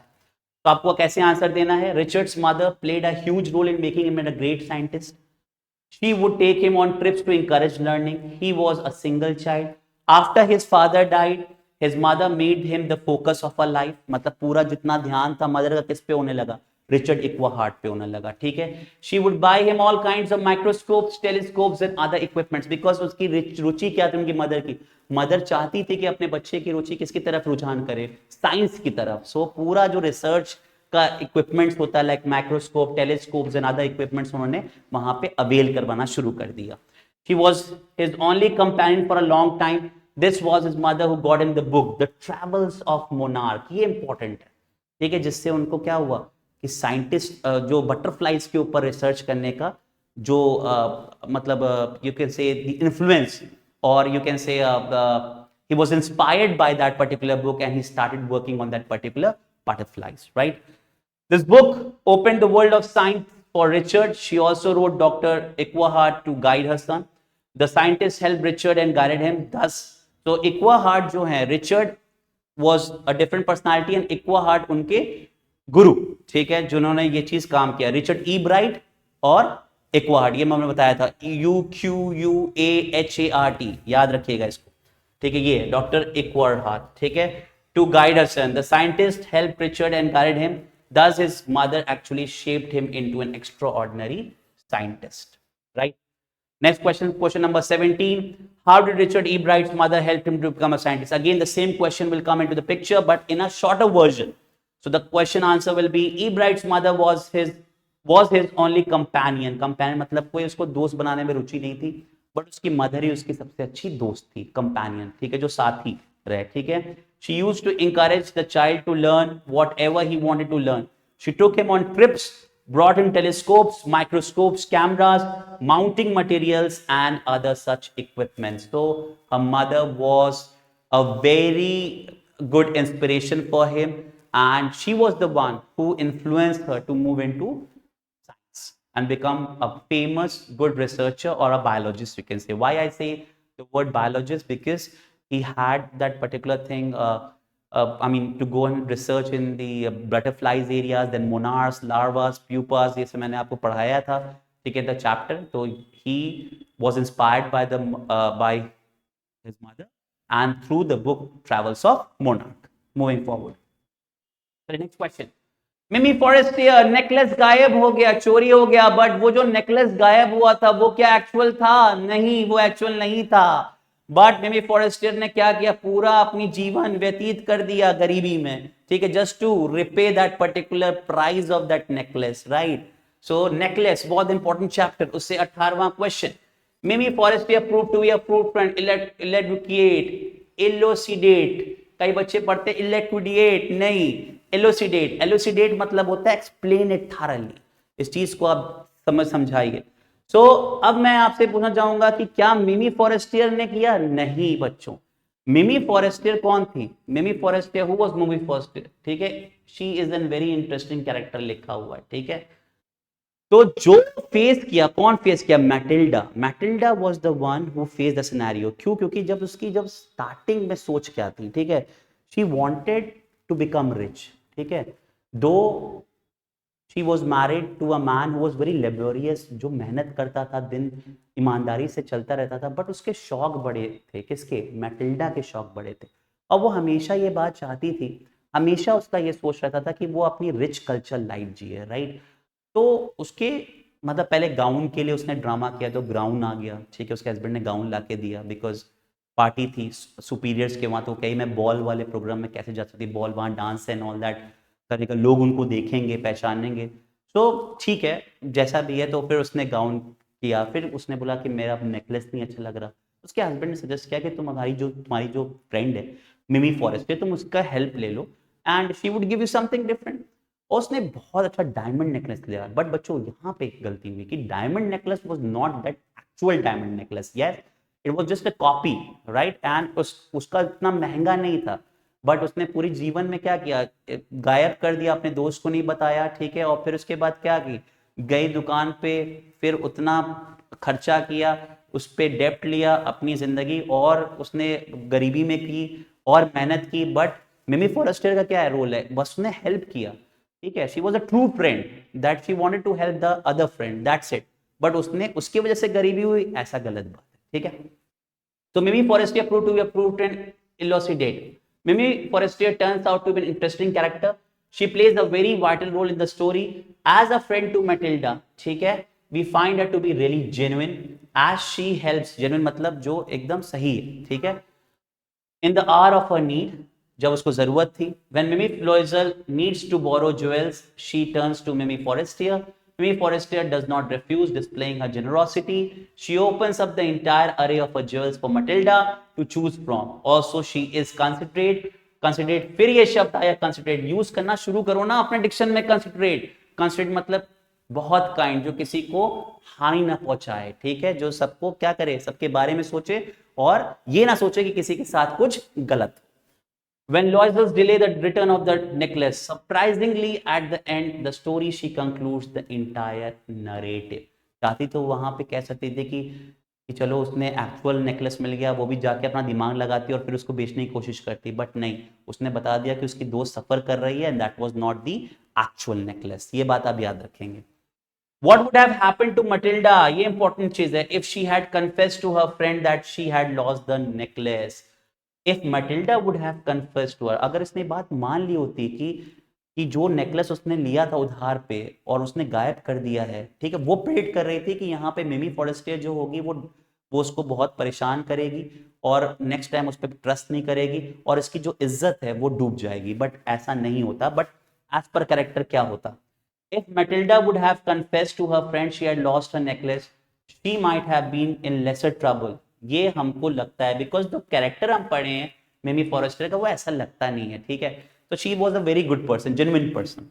तो आपको कैसे आंसर देना है? Richard's mother played a huge role in making him a great scientist. She would take him on trips to encourage learning. He was a single child. After his father died, his mother made him the focus of her life। मतलब पूरा जितना ध्यान था mother का किस पे होने लगा? रिचर्ड इक्वाहार्ट पे होने लगा, ठीक है। She would buy him all kinds of microscopes, telescopes and other equipments because उसकी रुचि क्या थी उनकी मदर की? मदर चाहती थी कि अपने बच्चे की रुचि किसकी तरफ रुझान करे? साइंस की तरफ। सो पूरा जो रिसर्च का इक्विपमेंट्स होता है like microscope, telescopes and other equipments उन्होंने वहां पे अवेल करवाना शुरू कर दिया। She was his only companion for a long time। This was his mother who got him the book The Travels of Monarch। ये इंपॉर्टेंट है, ठीक है, जिससे उनको क्या हुआ कि साइंटिस्ट जो बटरफ्लाइज के ऊपर रिसर्च करने का जो मतलब you can say the influence और you can say he was inspired by that particular book and he started working on that particular butterflies, right? This book opened the world of science for Richard। She also wrote Dr. Iquahart to guide her son। The scientist helped Richard and guided him thus। तो Urquhart जो है, Richard was a different personality and Urquhart उनके गुरु, ठीक है, जिन्होंने ये चीज काम किया। रिचर्ड ई ब्राइट और इक्वाहार्ट, ये मैंने बताया था, UQUAHART, याद रखिएगा इसको, ठीक है। ये डॉक्टर इक्वाहार्ट, ठीक है, to guide her son. The scientist help Richard and guided him, thus his mother actually shaped him into an extraordinary scientist, right? Next question number 17, how did Richard E. Bright's mother help him to become a scientist? Again the same question will come into the picture but in a shorter version। So the question answer will be E. Bright's mother was his only companion। मतलब कोई उसको दोस्त बनाने में रुचि नहीं थी, but उसकी mother ही उसकी सबसे अच्छी दोस्त थी, कंपेनियन, ठीक है, जो साथी रहे, ठीक है। She used to encourage the child to learn whatever he wanted to learn। She took him on trips, brought him telescopes, microscopes, cameras, mounting materials and other such equipments। So her mother was a very good inspiration for him and she was the one who influenced her to move into science and become a famous good researcher or a biologist, you can say। Why I say the word biologist? Because he had that particular thing, I mean to go and research in the butterflies areas, then monarchs, larvas, pupas, ये सब मैंने आपको पढ़ाया था, ठीक है, the chapter। तो he was inspired by his mother and through the book Travels of Monarch। Moving forward, the next question, मिमी फॉरेस्टियर, नेकलेस गायब हो गया, चोरी हो गया, बट वो जो नेकलेस गायब हुआ था वो क्या एक्चुअल था? नहीं, वो एक्चुअल नहीं था। बट मिमी फॉरेस्टियर ने क्या किया? पूरा अपनी जीवन व्यतीत कर दिया गरीबी में, ठीक है, just to repay that particular price of that necklace, right. So necklace बहुत इंपॉर्टेंट चैप्टर, उससे 18वां question, Mimi Forestier prove to be a prove friend, इलेडुकेट, इलोसिडेट, कई बच्चे पढ़ते इलेक्विडिएट, नहीं एलोसिडेट, एलोसिडेट मतलब होता है एक्सप्लेन इट थारली, इस चीज को आप समझाइए। सो अब मैं आपसे पूछना चाहूंगा कि क्या मिमी फॉरेस्टियर ने किया? नहीं बच्चों। मिमी फॉरेस्टियर कौन थी? मिमी फॉरेस्टियर, हु वाज मिमी फॉरेस्टियर, ठीक है, she is an very interesting character लिखा हुआ है, ठीक है। तो जो फेस किया, कौन फेस किया? Matilda. Matilda was the one who face the scenario. क्यों? क्योंकि जब स्टार्टिंग में सोच क्या थी, ठीक है, she wanted to become rich, ठीक है, though she was married to a man who was very laborious, जो मेहनत करता था, दिन ईमानदारी से चलता रहता था, बट उसके शौक बड़े थे। किसके? मैटिल्डा के शौक बड़े थे। और वो हमेशा ये बात चाहती थी, हमेशा उसका ये सोच रहता था कि वो अपनी रिच कल्चर लाइफ जिए, राइट। तो उसके मतलब पहले गाउन के लिए उसने ड्रामा किया, तो गाउन आ गया, ठीक है, उसके हस्बैंड ने गाउन ला के दिया, बिकॉज पार्टी थी सुपीरियर्स के वहाँ, तो कहीं मैं बॉल वाले प्रोग्राम में कैसे जा सकती, बॉल वहाँ डांस एंड ऑल दैट करेगा, लोग उनको देखेंगे, पहचानेंगे, तो ठीक है जैसा भी है। तो फिर उसने गाउन किया, फिर उसने बोला कि मेरा नेकलेस नहीं अच्छा लग रहा। उसके हस्बैंड ने सजेस्ट किया कि तुम्हारी जो फ्रेंड है मिमी फॉरेस्टियर, तुम उसका हेल्प ले लो and she would give you something different. और उसने बहुत अच्छा डायमंड नेकलेस लिया। बट बच्चों यहाँ पे एक गलती हुई कि diamond necklace was not that actual diamond necklace, yes it was just a copy, right. And उसका इतना महंगा नहीं था, बट उसने पूरी जीवन में क्या किया, गायब कर दिया, अपने दोस्त को नहीं बताया, ठीक है। और फिर उसके बाद क्या की, गई दुकान पे, फिर उतना खर्चा किया, उस पे डेप्ट लिया अपनी जिंदगी, और उसने गरीबी में की और मेहनत की। बट मिमी फॉरेस्टर का क्या है रोल है, बस उसने हेल्प किया, ठीक है। She was a true friend that she wanted to help the other friend, that's it. But उसने उसकी वजह से गरीबी हुई, ऐसा गलत बात है, ठीक है। So Mimi Forestier proved to be a proved and elucidate. Mimi Forestier turns out to be an interesting character. She plays a very vital role in the story as a friend to Matilda. ठीक है, we find her to be really genuine as she helps. Genuine मतलब जो एकदम सही है, ठीक है। In the hour of her need, जब उसको जरूरत थी, when Mimi Floizel needs to borrow jewels, she turns to Mimi Forestier. Mimi Forestier does not refuse, displaying her generosity. She opens up the entire array of her jewels for Matilda to choose from. Also, she is considerate. Considerate, फिर ये शब्द आया considerate, use करना शुरू करो ना अपने Dickson में। considerate, considerate मतलब बहुत काइंड, जो किसी को हानि ना पहुंचाए, ठीक है, जो सबको क्या करे, सबके बारे में सोचे, और ये ना सोचे कि किसी के साथ कुछ गलत। When Loisel's delay the return of the necklace, surprisingly at the end, the story she concludes the entire narrative. चाहती तो वहां पे कह सकती थी कि चलो उसने एक्चुअल नेकलेस मिल गया, वो भी जाके अपना दिमाग लगाती और फिर उसको बेचने की कोशिश करती, बट नहीं, उसने बता दिया कि उसकी दोस्त सफर कर रही है and that was not the actual necklace. ये बात आप याद रखेंगे। What would have happened to Matilda? ये important चीज है। If she had confessed to her friend that she had lost the necklace. If Matilda would have confessed to her, अगर इसने बात मान ली होती कि जो नेकलेस उसने लिया था उधार पे और उसने गायब कर दिया है, ठीक है, वो प्रेडिक्ट कर रही थी कि यहाँ पे मिमी फॉरेस्टियर जो होगी वो उसको बहुत परेशान करेगी और नेक्स्ट टाइम उस पर ट्रस्ट नहीं करेगी और इसकी जो इज्जत है वो डूब जाएगी। बट ऐसा नहीं होता। बट एज पर कैरेक्टर क्या होता, if Matilda would have confessed to her friend she had lost her necklace, she might have been in lesser trouble. ये हमको लगता है, बिकॉज जो कैरेक्टर हम पढ़े हैं मिमी फॉरेस्टर का, वो ऐसा लगता नहीं है, ठीक है। तो she was a very good person, genuine person.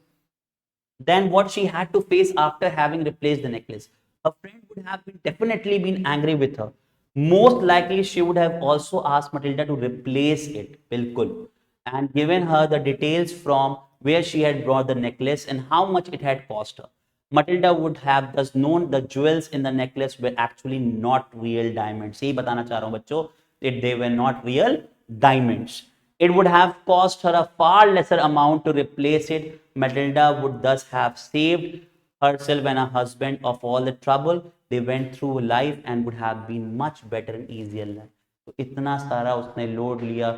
Then what she had to face after having replaced the necklace, her friend would have been definitely been angry with her. Most likely she would have also asked Matilda to replace it, bilkul, and given her the details from where she had brought the necklace and how much it had cost her. Matilda would have thus known the jewels in the necklace were actually not real diamonds. यही बताना चाह रहा हूँ बच्चों, that they were not real diamonds. It would have cost her a far lesser amount to replace it. Matilda would thus have saved herself and her husband of all the trouble they went through life and would have been much better and easier life. तो इतना सारा उसने load लिया,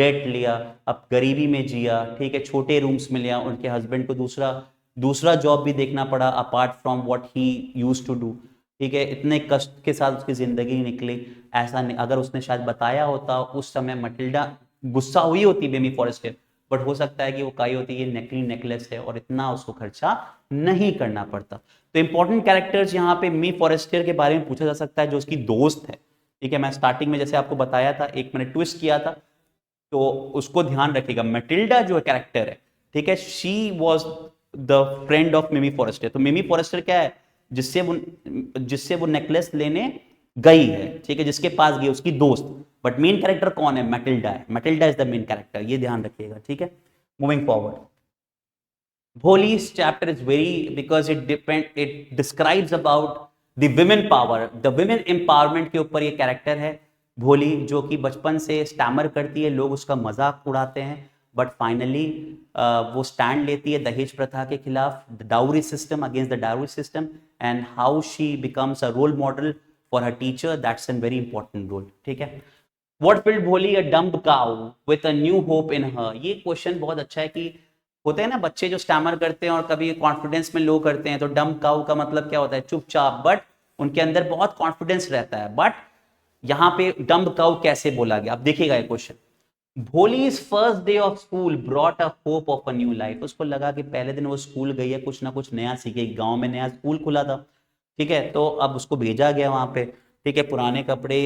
date लिया, अब गरीबी में जिया, ठीक है, छोटे रूम्स में लिया, उनके हस्बैंड को दूसरा जॉब भी देखना पड़ा apart from what he used to do, ठीक है। इतने कष्ट के साथ उसकी जिंदगी निकली। ऐसा नहीं, अगर उसने शायद बताया होता उस समय, मटिल्डा गुस्सा हुई होती बेमी फॉरेस्टर, बट हो सकता है कि वो काई होती है नकली नेकलेस है और इतना उसको खर्चा नहीं करना पड़ता। तो इंपॉर्टेंट कैरेक्टर्स यहाँ पे मी फॉरेस्टर के बारे में पूछा जा सकता है, जो उसकी दोस्त है, ठीक है। मैं स्टार्टिंग में जैसे आपको बताया था, एक मैंने ट्विस्ट किया था, तो उसको ध्यान रखिएगा। मैटिल्डा जो कैरेक्टर है, ठीक है, she was the friend of मिमी फॉरेस्टर। तो मिमी फॉरेस्टर क्या है, जिससे वो नेकलेस लेने गई है, ठीक है, जिसके पास गई उसकी दोस्त। बट मेन कैरेक्टर कौन है, मैटिल्डा है। Matilda is the main character, ये ध्यान रखिएगा, ठीक है। Moving forward, Bholi's chapter is very because it describes about the women power, the women empowerment के ऊपर ये कैरेक्टर है भोली, जो कि बचपन से स्टैमर करती है, लोग उसका मजाक उड़ाते हैं, बट फाइनली वो स्टैंड लेती है दहेज प्रथा के खिलाफ, the dowry system, against the dowry system, and how she becomes a role model for her teacher. That's an very important role, ठीक है। What filled Bholi a dumb cow with a new hope in her? ये question बहुत अच्छा है कि होते हैं ना बच्चे जो स्टैमर करते हैं और कभी कॉन्फिडेंस में लो करते हैं, तो डम काउ का मतलब क्या होता है, चुपचाप, बट उनके अंदर बहुत कॉन्फिडेंस रहता है। बट यहाँ पे डम काउ कैसे बोला गया, अब देखिएगा ये question. Bholi's first day of school brought a hope of a new life. उसको लगा कि पहले दिन वो स्कूल गई है, कुछ ना कुछ नया सीखेगी, गांव में नया स्कूल खुला था, ठीक है, तो अब उसको भेजा गया वहां पे, ठीक है। पुराने कपड़े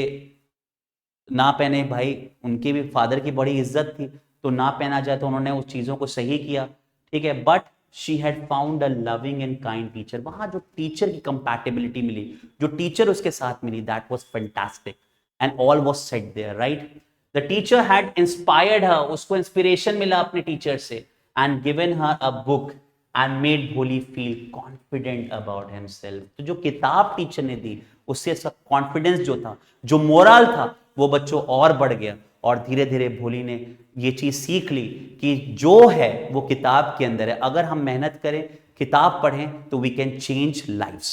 ना पहने, भाई उनकी भी फादर की बड़ी इज्जत थी, तो ना पहना जाए, तो उन्होंने उस चीजों को सही किया, ठीक है। But she had found a loving and kind teacher. वहां जो टीचर की कंपैटिबिलिटी मिली, जो टीचर उसके साथ मिली, that was fantastic and all was set there, right. The teacher had inspired her, उसको इंस्पिरेशन मिला अपने टीचर से, and given her a book and made Bholi feel confident about himself. तो जो किताब टीचर ने दी, उससे सब कॉन्फिडेंस जो था, जो मोरल था, वो बच्चों और बढ़ गया। और धीरे धीरे भोली ने ये चीज सीख ली कि जो है वो किताब के अंदर है, अगर हम मेहनत करें, किताब पढ़ें, तो we can change lifes.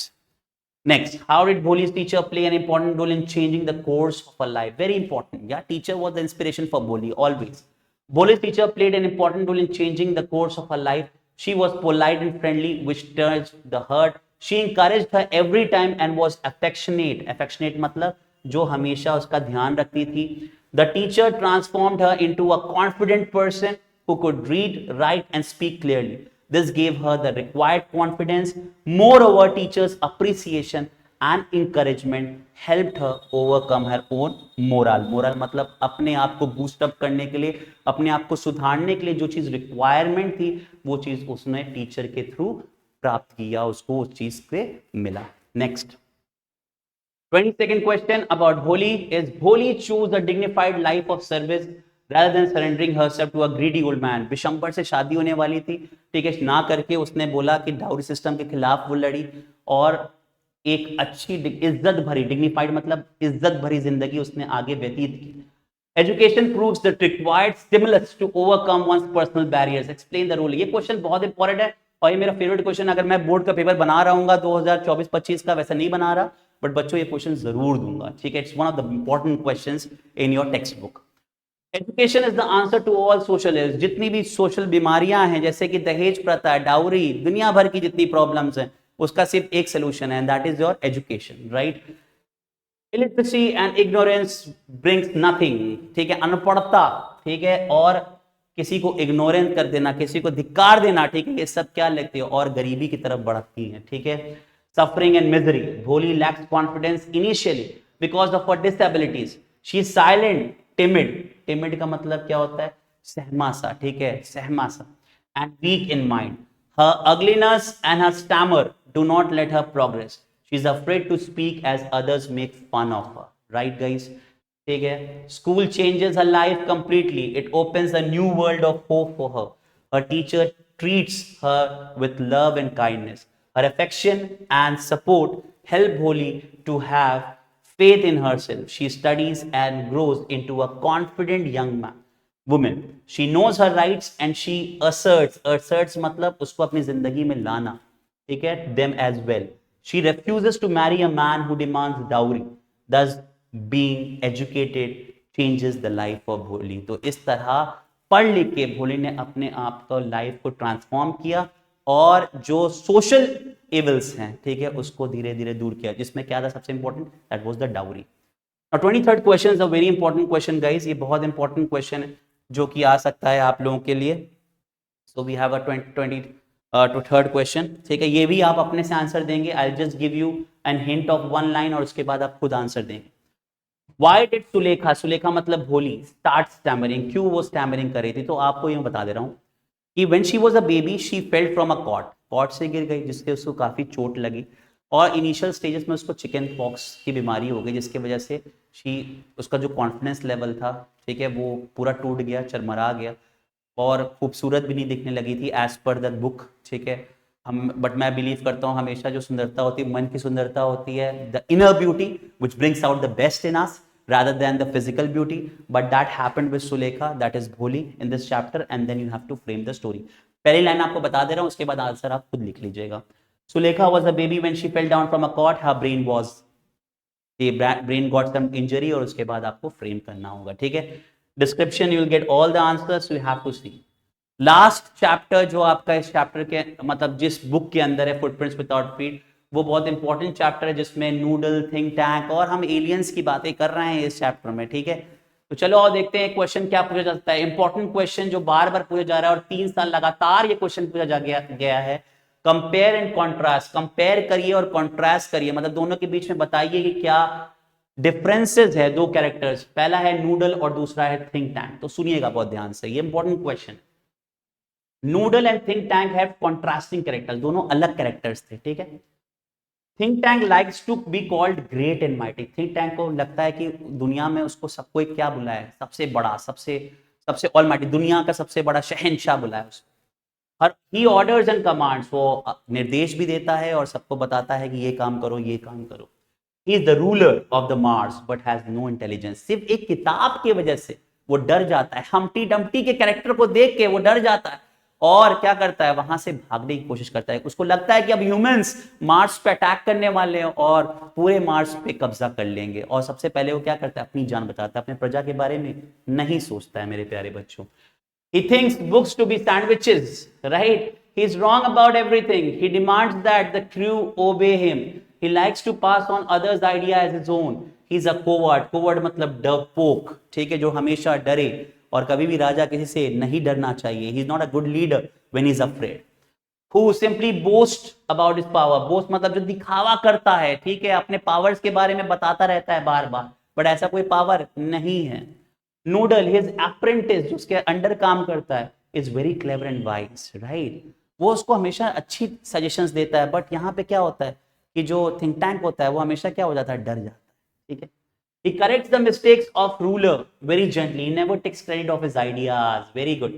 Next, how did Bholi's teacher play an important role in changing the course of her life? Very important. Yeah, teacher was the inspiration for Bholi always. Bholi's teacher played an important role in changing the course of her life. She was polite and friendly, which touched the heart. She encouraged her every time and was affectionate. Affectionate मतलब जो हमेशा उसका ध्यान रखती थी. The teacher transformed her into a confident person who could read, write, and speak clearly. This gave her the required confidence. Moreover, teachers' appreciation and encouragement helped her overcome her own moral. Moral मतलब अपने आप को boost up करने के लिए, अपने आप को सुधारने के लिए जो चीज रिक्वायरमेंट थी, वो चीज उसने टीचर के थ्रू प्राप्त किया, उसको उस चीज से मिला। Next, 22nd question about Bholi is Bholi choose a dignified life of service rather than surrendering herself to a greedy old man. Vishambar से शादी होने वाली थी, ठीक है, ना करके उसने बोला कि डाउरी सिस्टम के खिलाफ वो लड़ी और एक अच्छी इज्जत भरी, डिग्निफाइड मतलब इज्जत भरी जिंदगी उसने आगे व्यतीत की। Education proves the required stimulus to overcome one's personal barriers. Explain the role. ये क्वेश्चन बहुत इंपॉर्टेंट है और ये मेरा फेवरेट क्वेश्चन, अगर मैं बोर्ड का पेपर बना रहा हूँ 2024-25 का, वैसा नहीं बना रहा, बट बच्चों ये क्वेश्चन जरूर दूंगा, ठीक है। It's one of the important questions in your text book. Education is the answer to all social ills. जितनी भी सोशल बीमारियां हैं, जैसे कि दहेज प्रथा, डाउरी, दुनिया भर की जितनी प्रॉब्लम्स हैं, उसका सिर्फ एक सोल्यूशन है, that is your education, right. Illiteracy and ignorance brings nothing, ठीक है, अनपढ़ता, ठीक है, और किसी को इग्नोरेंस कर देना, किसी को धिक्कार देना, ठीक है, ये सब क्या लगती है, और गरीबी की तरफ बढ़ती है, ठीक है। Suffering and misery. Bholi lacks confidence initially because of her disabilities. She is silent, timid. Timid का मतलब क्या होता है, सहमा सा, ठीक है, सहमा सा, and weak in mind. Her ugliness and her stammer do not let her progress. She is afraid to speak as others make fun of her. Right, guys? ठीक है. School changes her life completely. It opens a new world of hope for her. Her teacher treats her with love and kindness. Her affection and support help Bholi to have faith in herself. She studies and grows into a confident young woman. She knows her rights and she asserts मतलब उसको अपनी जिंदगी में लाना, ठीक है, them as well. She refuses to marry a man who demands dowry. Thus, being educated changes the life of Bholi. तो इस तरह पढ़ लिख के भोली ने अपने आप को, लाइफ को ट्रांसफॉर्म किया और जो सोशल एविल्स हैं, ठीक है, उसको धीरे धीरे दूर किया, जिसमें क्या था सबसे important, that was the dowry. Now 23rd question is a very important question guys, ये बहुत इंपॉर्टेंट क्वेश्चन है। जो कि आ सकता है आप लोगों के लिए। So we have a 20 to third question, ठीक है, ये भी आप अपने से आंसर देंगे। I just give you an hint of one line और उसके बाद आप खुद आंसर देंगे। Why did सुलेखा, सुलेखा मतलब भोली, स्टार्ट स्टैमरिंग, क्यों वो स्टैमरिंग कर रही थी? तो आपको ये बता दे रहा हूँ कि when she was a baby she fell from a cot, cot से गिर गई जिससे उसको काफी चोट लगी और इनिशियल स्टेजेस में उसको चिकन पॉक्स की बीमारी हो गई जिसकी वजह से उसका जो कॉन्फिडेंस लेवल था, ठीक है, वो पूरा टूट गया, चरमरा गया और खूबसूरत भी नहीं दिखने लगी थी एज पर द बुक, ठीक है। बट मैं बिलीव करता हूँ हमेशा जो सुंदरता होती है मन की सुंदरता होती है, the inner beauty which brings out the best in us rather than the physical beauty, but that happened with Sulekha, that is Bholi in this chapter, and then you have to frame the story. पहली line आपको बता दे रहा हूँ, उसके बाद answer आप खुद लिख लीजिएगा। Sulekha was a baby when she fell down from a cot, her brain was, brain got some injury और उसके बाद आपको फ्रेम करना होगा, ठीक है। Description you will get all the answers, you have to see. Last chapter जो आपका इस चैप्टर के मतलब जिस बुक के अंदर है, फुटप्रिंट्स विदाउट फीट, वो बहुत इंपॉर्टेंट चैप्टर है जिसमें नूडल, थिंक टैंक और हम एलियंस की बातें कर रहे हैं इस चैप्टर में, ठीक है। तो चलो और देखते हैं क्वेश्चन क्या पूछा जा सकता है। इंपॉर्टेंट क्वेश्चन जो बार बार पूछा जा रहा है और 3 साल लगातार ये क्वेश्चन पूछा जा गया है। कंपेयर एंड कॉन्ट्रास्ट, कंपेयर करिए और कॉन्ट्रास्ट करिए, मतलब दोनों के बीच में बताइए कि क्या डिफरेंसेस है दो कैरेक्टर्स, पहला है नूडल और दूसरा है थिंक टैंक। तो सुनिएगा बहुत ध्यान से, ये important question. Noodle and Think Tank have contrasting characters, दोनों अलग कैरेक्टर्स थे, ठीक है। Think Tank likes to be called great and mighty, Think Tank को लगता है कि दुनिया में उसको सबको एक क्या बुलाया है, सबसे बड़ा, सबसे ऑल माइटी, दुनिया का सबसे बड़ा शहंशाह बुलाया उसको। और ही ऑर्डर्स एंड कमांड्स, वो निर्देश भी देता है और सबको बताता है कि ये काम करो, ये काम करो। He is the ruler of the Mars but has no intelligence, सिर्फ एक किताब की वजह से वो डर जाता है, हम्टी डम्टी के कैरेक्टर को देख के वो डर जाता है और क्या करता है, वहां से भागने की कोशिश करता है। उसको लगता है कि अब ह्यूमंस मार्स पे अटैक करने वाले हैं और पूरे मार्स पे कब्जा कर लेंगे, और सबसे पहले वो क्या करता है, अपनी जान बचाता है, अपने प्रजा के बारे में नहीं सोचता है मेरे प्यारे बच्चों। He thinks books to be sandwiches, right? He is wrong about everything. He demands that the crew obey him. He likes to pass on others' idea as his own. He is a coward. Coward मतलब डरपोक, ठीक है, जो हमेशा डरे, और कभी भी राजा किसी से नहीं डरना चाहिए। He is not a good leader when he is afraid. Who simply boast about his power. Boast मतलब जो दिखावा करता है, ठीक है, अपने पावर्स के बारे में बताता रहता है बार बार, बट ऐसा कोई पावर नहीं है। नूडल, हिज अप्रेंटिस, जो उसके अंडर काम करता है, is very clever and wise, right, वो उसको हमेशा अच्छी सजेशंस देता है। बट यहाँ पे क्या होता है कि जो थिंक टैंक होता है वो हमेशा क्या हो जाता है, डर जाता है, ठीक है। He corrects the mistakes of ruler very gently. He never takes credit of his ideas. Very good.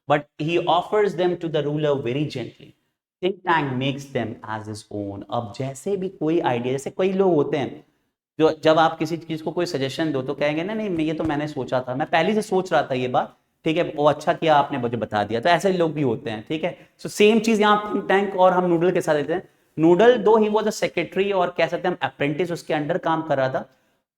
But he offers them to the ruler very gently. Think tank makes them as his own. अब जैसे भी कोई idea, जैसे कई लोग होते हैं जो जब आप किसी चीज को कोई सजेशन दो तो कहेंगे ना, नहीं ये तो मैंने सोचा था, मैं पहले से सोच रहा था ये बात, ठीक है, वो अच्छा किया आपने मुझे बता दिया। तो ऐसे लोग भी होते हैं, ठीक है। सो सेम चीज यहाँ थिंक टैंक और हम नूडल के साथ लेते हैं। नूडल दो ही वाज अ सेक्रेटरी और कह सकते हैं हम अप्रेंटिस, उसके अंडर काम कर रहा था,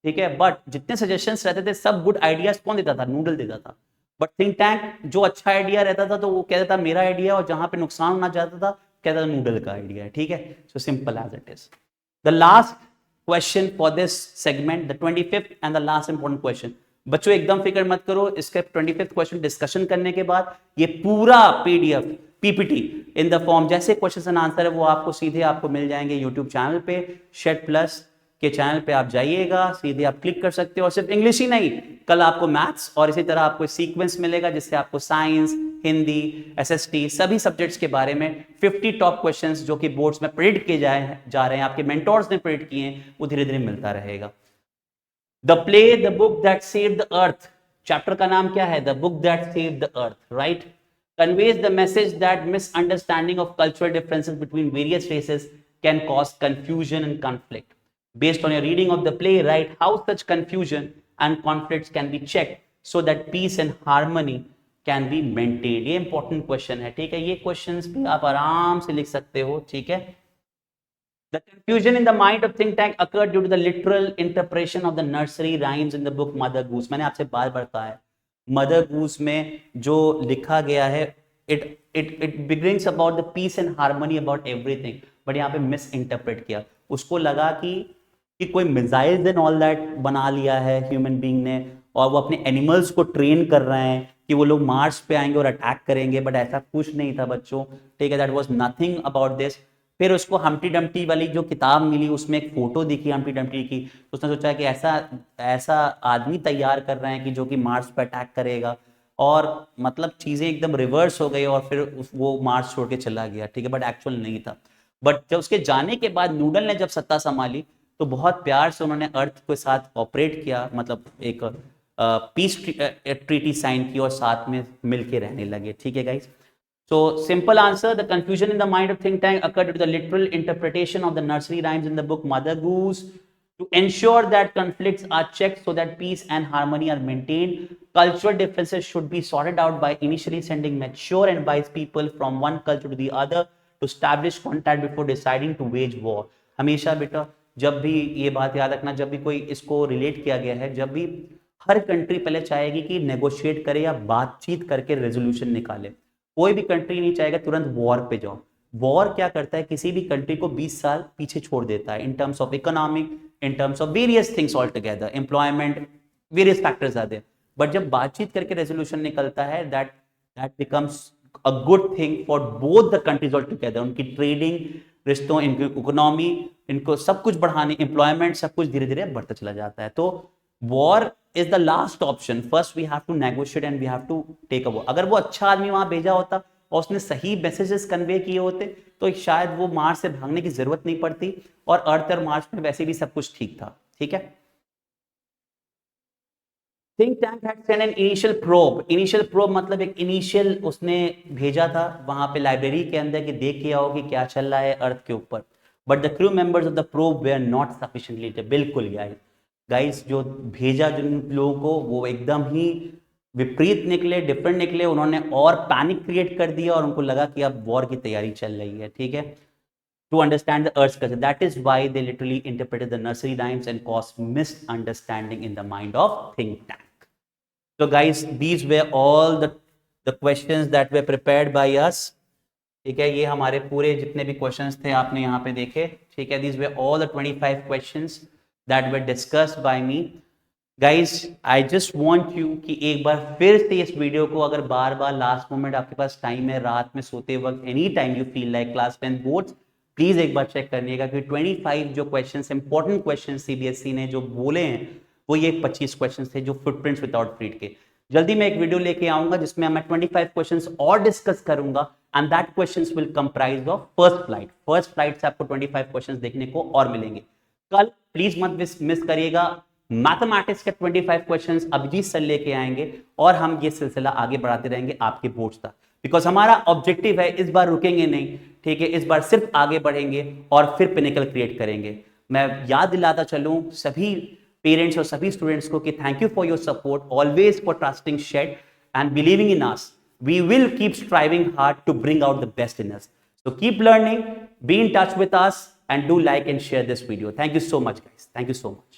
ठीक है, बट जितने सजेशंस रहते थे सब गुड आइडियाज कौन देता था, नूडल देता था। बट थिंक टैंक जो अच्छा आइडिया रहता था तो वो कहता था मेरा आइडिया, और जहां पे नुकसान होना चाहता था कहता था नूडल का आइडिया है, ठीक है। So simple as it is. The last question for this segment, the 25th and the last important question. बच्चों एकदम फिक्र मत करो, इसके 25th क्वेश्चन डिस्कशन करने के बाद ये पूरा PDF PPT in the form जैसे क्वेश्चन एंड आंसर है वो आपको सीधे आपको मिल जाएंगे यूट्यूब चैनल पे, शेड प्लस के चैनल पे आप जाइएगा, सीधे आप क्लिक कर सकते हो। और सिर्फ इंग्लिश ही नहीं, कल आपको मैथ्स और इसी तरह आपको सीक्वेंस मिलेगा जिससे आपको साइंस, हिंदी, एसएसटी सभी सब्जेक्ट्स के बारे में 50 टॉप क्वेश्चंस जो कि बोर्ड्स में प्रिडिक्ट किए जा रहे हैं, आपके मेंटोर्स ने प्रिडिक्ट किए हैं, वो धीरे धीरे मिलता रहेगा। The play the book that saved the earth, chapter का नाम क्या है, the book that saved the earth, right, conveys the message that misunderstanding of cultural differences between various races can cause confusion and conflict. Based on your reading of the play, write how such confusion and conflicts can be checked so that peace and harmony can be maintained. ये important question है, ठीक है, ये questions भी आप आराम से लिख सकते हो, ठीक है। The confusion in the mind of think tank occurred due to the literal interpretation of the nursery rhymes in the book Mother Goose. मैंने आपसे बार बार कहा है, Mother Goose में जो लिखा गया है, it begins about the peace and harmony about everything, but यहाँ पे misinterpret किया, उसको लगा कि कोई मिसाइल्स एंड ऑल दैट बना लिया है ह्यूमन बीइंग ने, और वो अपने एनिमल्स को ट्रेन कर रहे हैं कि वो लोग मार्स पे आएंगे और अटैक करेंगे, बट ऐसा कुछ नहीं था बच्चों, ठीक है, that was nothing about this. फिर उसको हम्प्टी डम्प्टी वाली जो किताब मिली उसमें एक फोटो दिखी हम्प्टी डम्प्टी की, तो उसने सोचा कि ऐसा ऐसा आदमी तैयार कर रहे हैं कि जो कि मार्स पे अटैक करेगा, और मतलब चीजें एकदम रिवर्स हो गई और फिर वो मार्स छोड़ के चला गया, ठीक है, बट एक्चुअल नहीं था। बट जब उसके जाने के बाद नूडल ने जब सत्ता संभाली तो बहुत प्यार से उन्होंने अर्थ के साथ ऑपरेट किया, मतलब एक पीस ट्रीटी साइन की और साथ में मिलके रहने लगे, ठीक है guys. So simple answer, the confusion in the mind of think tank occurred due to the literal interpretation of the nursery rhymes in the book Mother Goose. To ensure that conflicts are checked so that peace and harmony are maintained, cultural differences should be sorted out by initially sending mature and wise people from one culture to the other to establish contact before deciding to wage war. हमेशा बेटा जब भी ये बात याद रखना, जब भी कोई इसको रिलेट किया गया है, जब भी हर कंट्री पहले चाहेगी कि नेगोशिएट करे या बातचीत करके रेजोल्यूशन निकाले, कोई भी कंट्री नहीं चाहेगा तुरंत वॉर पे जाओ। वॉर क्या करता है, किसी भी कंट्री को 20 साल पीछे छोड़ देता है in terms of economic, in terms of various things all together, employment, various factors आते हैं। बट जब बातचीत करके रेजोल्यूशन निकलता है, that that becomes a good thing for both the countries all together. उनकी ट्रेडिंग रिश्तों, इनकी इकोनॉमी, इनको सब कुछ बढ़ाने, एम्प्लॉयमेंट, सब कुछ धीरे धीरे बढ़ता चला जाता है। तो war is the last option, first we have to negotiate and we have to take a war. अगर वो अच्छा आदमी वहां भेजा होता और उसने सही मैसेजेस कन्वे किए होते तो शायद वो मार्स से भागने की जरूरत नहीं पड़ती, और अर्थ और मार्स में वैसे भी सब कुछ ठीक था, ठीक है। Think tank had sent an initial probe. Initial probe मतलब एक इनिशियल उसने भेजा था वहां पे लाइब्रेरी के अंदर कि देख के आओ कि क्या चल रहा है अर्थ के ऊपर। But the crew members of the probe were not sufficiently, बिल्कुल गाइस जो भेजा जिन लोगों को वो एकदम ही विपरीत निकले, डिफरेंट निकले, उन्होंने और पैनिक क्रिएट कर दिया और उनको लगा कि अब वॉर की तैयारी चल रही है, ठीक है। To understand the earth's culture, that is why they literally interpreted the nursery rhymes and caused misunderstanding in the mind of think tank. So guys, these were all the questions that were prepared by us, ठीक है। ये हमारे पूरे जितने भी questions थे आपने यहाँ पे देखे, ठीक है। These were all the 25 questions that were discussed by me. Guys I just want you कि एक बार फिर से इस वीडियो को, अगर बार बार लास्ट मोमेंट आपके पास टाइम है, रात में सोते वक्त, any time you feel like class 10 boards, please एक बार चेक करिएगा कि 25 जो क्वेश्चंस, इंपॉर्टेंट क्वेश्चंस सीबीएसई ने जो बोले हैं वो ये 25 क्वेश्चंस थे जो फुटप्रिंट्स विदाउट फ्रीड के। जल्दी मैं एक वीडियो लेके आऊंगा जिसमें मैं 25 क्वेश्चंस और डिस्कस करूंगा, and that questions will comprise of first flight. First flight से आपको 25 क्वेश्चंस देखने को और मिलेंगे। कल प्लीज मत मिस करिएगा, मैथमेटिक्स के 25 क्वेश्चंस अभिजीत सर लेके आएंगे और हम ये सिलसिला आगे बढ़ाते रहेंगे आपके बोर्ड्स तक, बिकॉज हमारा ऑब्जेक्टिव है इस बार रुकेंगे नहीं, ठीक है, इस बार सिर्फ आगे बढ़ेंगे और फिर पिनिकल क्रिएट करेंगे। मैं याद दिलाता चलूं सभी पेरेंट्स और सभी स्टूडेंट्स को कि thank you for your support, always for trusting shed and believing in us. We will keep striving hard to bring out the best in us. So keep learning, be in touch with us, and do like and share this video. Thank you so much, guys. Thank you so much.